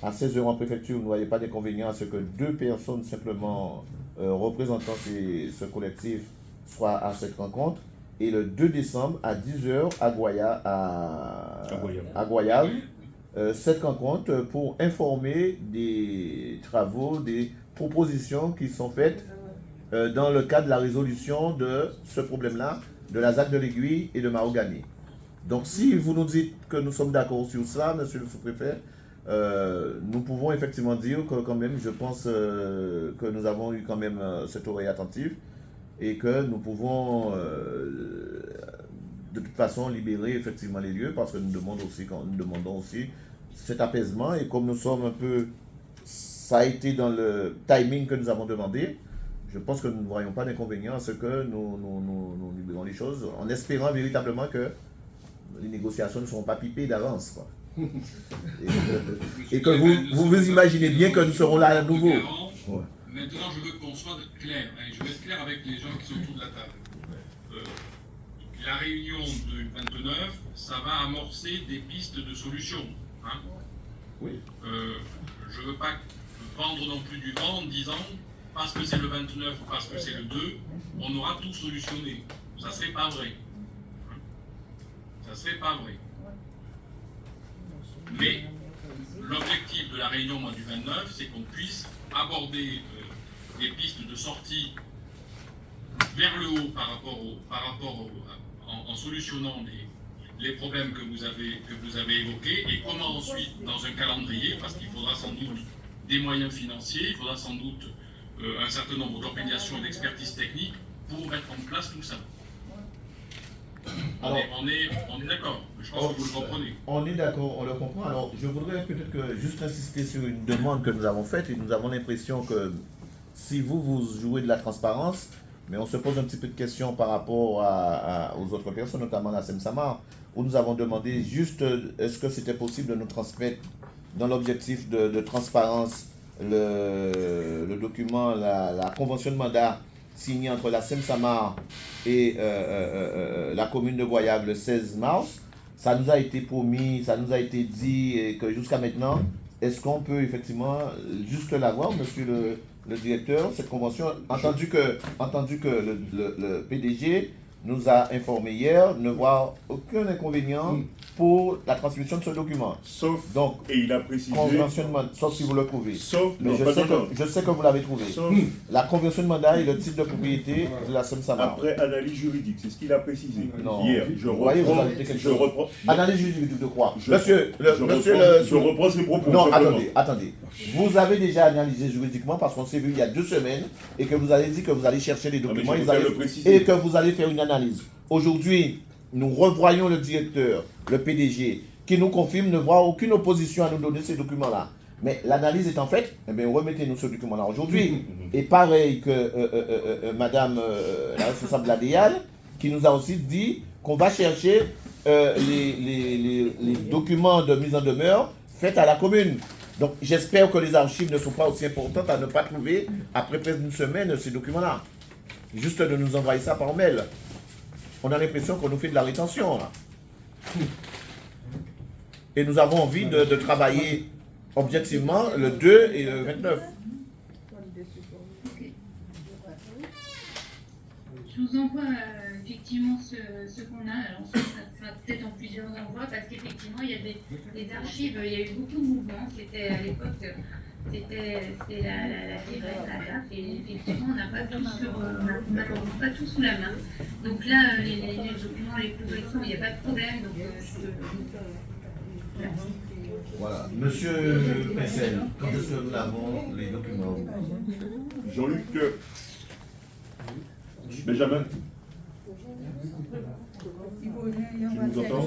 à 16h en préfecture, vous ne voyez pas d'inconvénient à ce que 2 personnes simplement représentant ce collectif soient à cette rencontre. Et le 2 décembre à 10h à Goyave, cette rencontre pour informer des travaux, des propositions qui sont faites dans le cadre de la résolution de ce problème-là, de la ZAC de l'Aiguille et de Mahogany. Donc si vous nous dites que nous sommes d'accord sur ça, monsieur le sous-préfet, nous pouvons effectivement dire que quand même, je pense que nous avons eu quand même cette oreille attentive et que nous pouvons de toute façon libérer effectivement les lieux parce que nous demandons aussi cet apaisement et comme nous sommes un peu, ça a été dans le timing que nous avons demandé, je pense que nous ne voyons pas d'inconvénient à ce que nous libérons les choses en espérant véritablement que les négociations ne seront pas pipées d'avance, quoi. Et que vous imaginez bien que nous serons là à nouveau. Ouais. Maintenant, je veux qu'on soit clair, hein, je vais être clair avec les gens qui sont autour de la table. La réunion du 29, ça va amorcer des pistes de solutions. Hein. Oui. Je ne veux pas vendre non plus du vent en disant parce que c'est le 29 ou parce que c'est le 2, on aura tout solutionné. Ça ne serait pas vrai. Hein. Ça ne serait pas vrai. Mais l'objectif de la réunion du 29, c'est qu'on puisse aborder des pistes de sortie vers le haut en solutionnant les problèmes que vous avez évoqués et comment ensuite, dans un calendrier, parce qu'il faudra sans doute des moyens financiers, il faudra sans doute un certain nombre d'organisations et d'expertises techniques pour mettre en place tout ça. On est d'accord, je pense que vous le comprenez. On est d'accord, on le comprend. Alors, je voudrais peut-être juste insister sur une demande que nous avons faite et nous avons l'impression que si vous jouez de la transparence, mais on se pose un petit peu de questions par rapport aux autres personnes, notamment la SEM-SAMAR, où nous avons demandé juste est-ce que c'était possible de nous transmettre dans l'objectif de transparence le document, la convention de mandat signée entre la SEM-SAMAR et la commune de Goyave le 16 mars. Ça nous a été promis, ça nous a été dit et que jusqu'à maintenant, est-ce qu'on peut effectivement juste l'avoir, monsieur le directeur, cette convention, entendu que le PDG nous a informé hier ne voir aucun inconvénient pour la transmission de ce document. Sauf, donc, et il a précisé, sauf si vous le trouvez. Sauf, mais je sais que vous l'avez trouvé. Sauf, la convention de mandat et le titre de propriété de la SEM-SAMAR. Après analyse juridique, c'est ce qu'il a précisé non. hier. Je reprends. Analyse juridique de quoi? Je reprends ses propos. Non, attendez. Vous avez déjà analysé juridiquement parce qu'on s'est vu il y a 2 semaines et que vous avez dit que vous allez chercher les documents et que vous allez faire une analyse. Aujourd'hui, nous revoyons le directeur, le PDG, qui nous confirme ne voir aucune opposition à nous donner ces documents-là. Mais l'analyse étant faite, eh bien, remettez-nous ce document-là aujourd'hui. Et pareil que madame la responsable de la DEAL, qui nous a aussi dit qu'on va chercher les documents de mise en demeure faits à la commune. Donc j'espère que les archives ne sont pas aussi importantes à ne pas trouver, après près d'une semaine, ces documents-là. Juste de nous envoyer ça par mail. On a l'impression qu'on nous fait de la rétention, là. Et nous avons envie de travailler objectivement le 2 et le 29. Je vous envoie effectivement ce qu'on a. Alors ça sera peut-être en plusieurs envois parce qu'effectivement il y a des archives, il y a eu beaucoup de mouvements. C'était à l'époque, c'était la DRS, la DAF, et effectivement on n'a pas tout sous la main. Donc là les documents les plus récents, il n'y a pas de problème. Donc voilà. Monsieur Pessel, quand est-ce que nous avons les documents? Jean-Luc Benjamin, tu nous entends?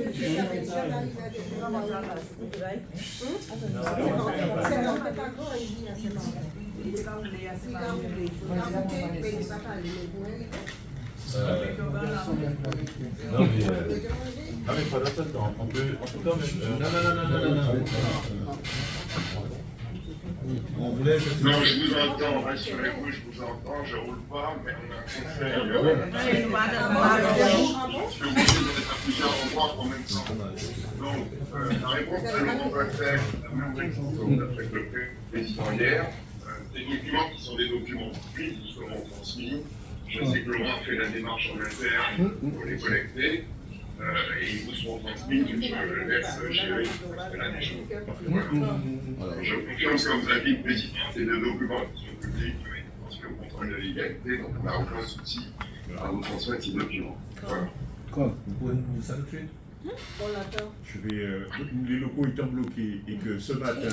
Non mais pas dans temps, on peut quand même... Non. On voulait... Non, je vous entends, rassurez-vous, je vous entends, je roule pas, mais on a un conseil. Je suis obligé de faire plusieurs endroits en même temps. Donc, la réponse que l'on va faire, d'après le président hier, des documents qui sont des documents publics, qui seront transmis. Je sais que Laurent fait la démarche en interne pour les collecter. Et ils vous seront transmis, je laisse gérer la des choses. Voilà. Je confirme ce que vous avez dit, président, c'est des documents qui sont publics, qui sont au contrôle de la légalité, donc on n'a aucun souci à vous transmettre ces documents. Voilà. Quoi? Vous pouvez nous dire ça tout de suite? On l'attend. Je vais, les locaux étant bloqués et que ce matin, il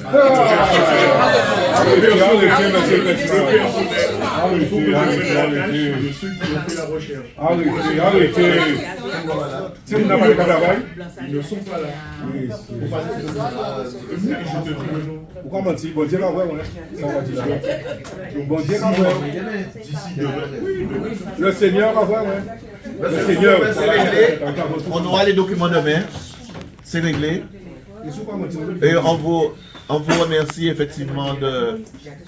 faut que je mette la tâche de ceux qui ont fait la recherche. Si on n'a pas de travail, ils ne sont pas là. Pourquoi mentir? Bon Dieu va voir, ça va dire. Bon Dieu va voir. Le Seigneur va voir, le Seigneur, c'est réglé. On aura les documents demain. C'est réglé. Et on vous remercie effectivement de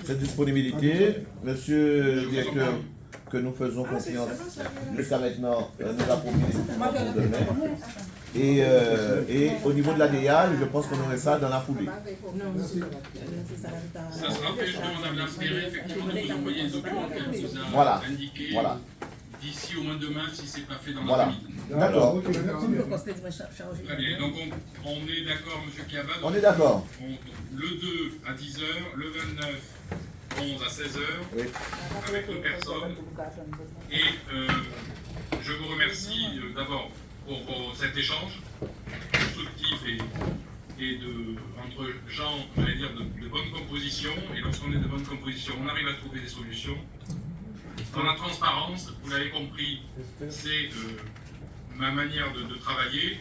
cette disponibilité. Monsieur le directeur, que nous faisons confiance jusqu'à maintenant, nous a promis les documents pour demain. Et au niveau de la DEA, je pense qu'on aurait ça dans la foulée. Ça sera fait, je demande à Mme Perret, effectivement, de vous envoyer le document qu'elle nous a indiqué d'ici au moins demain, si ce n'est pas fait dans l'après-midi. D'accord. Très bien, donc on est d'accord, M. Kiaba. On est d'accord. Le 2 à 10h, le 29, 11 à 16h, avec 2 personnes. Et je vous remercie d'abord pour cet échange constructif et entre gens, j'allais dire, de bonne composition. Et lorsqu'on est de bonne composition, on arrive à trouver des solutions. Dans la transparence, vous l'avez compris, c'est ma manière de travailler.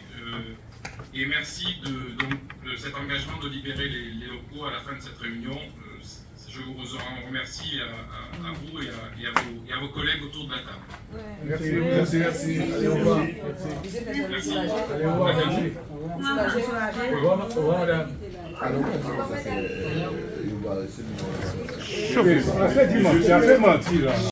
Et merci de cet engagement de libérer les locaux à la fin de cette réunion. Je vous en remercie à vous et à vos collègues autour de la table. Merci. Allez, au revoir. Merci. Allez, au revoir. Au revoir, madame. Ça fait dimanche, ça fait mentir là.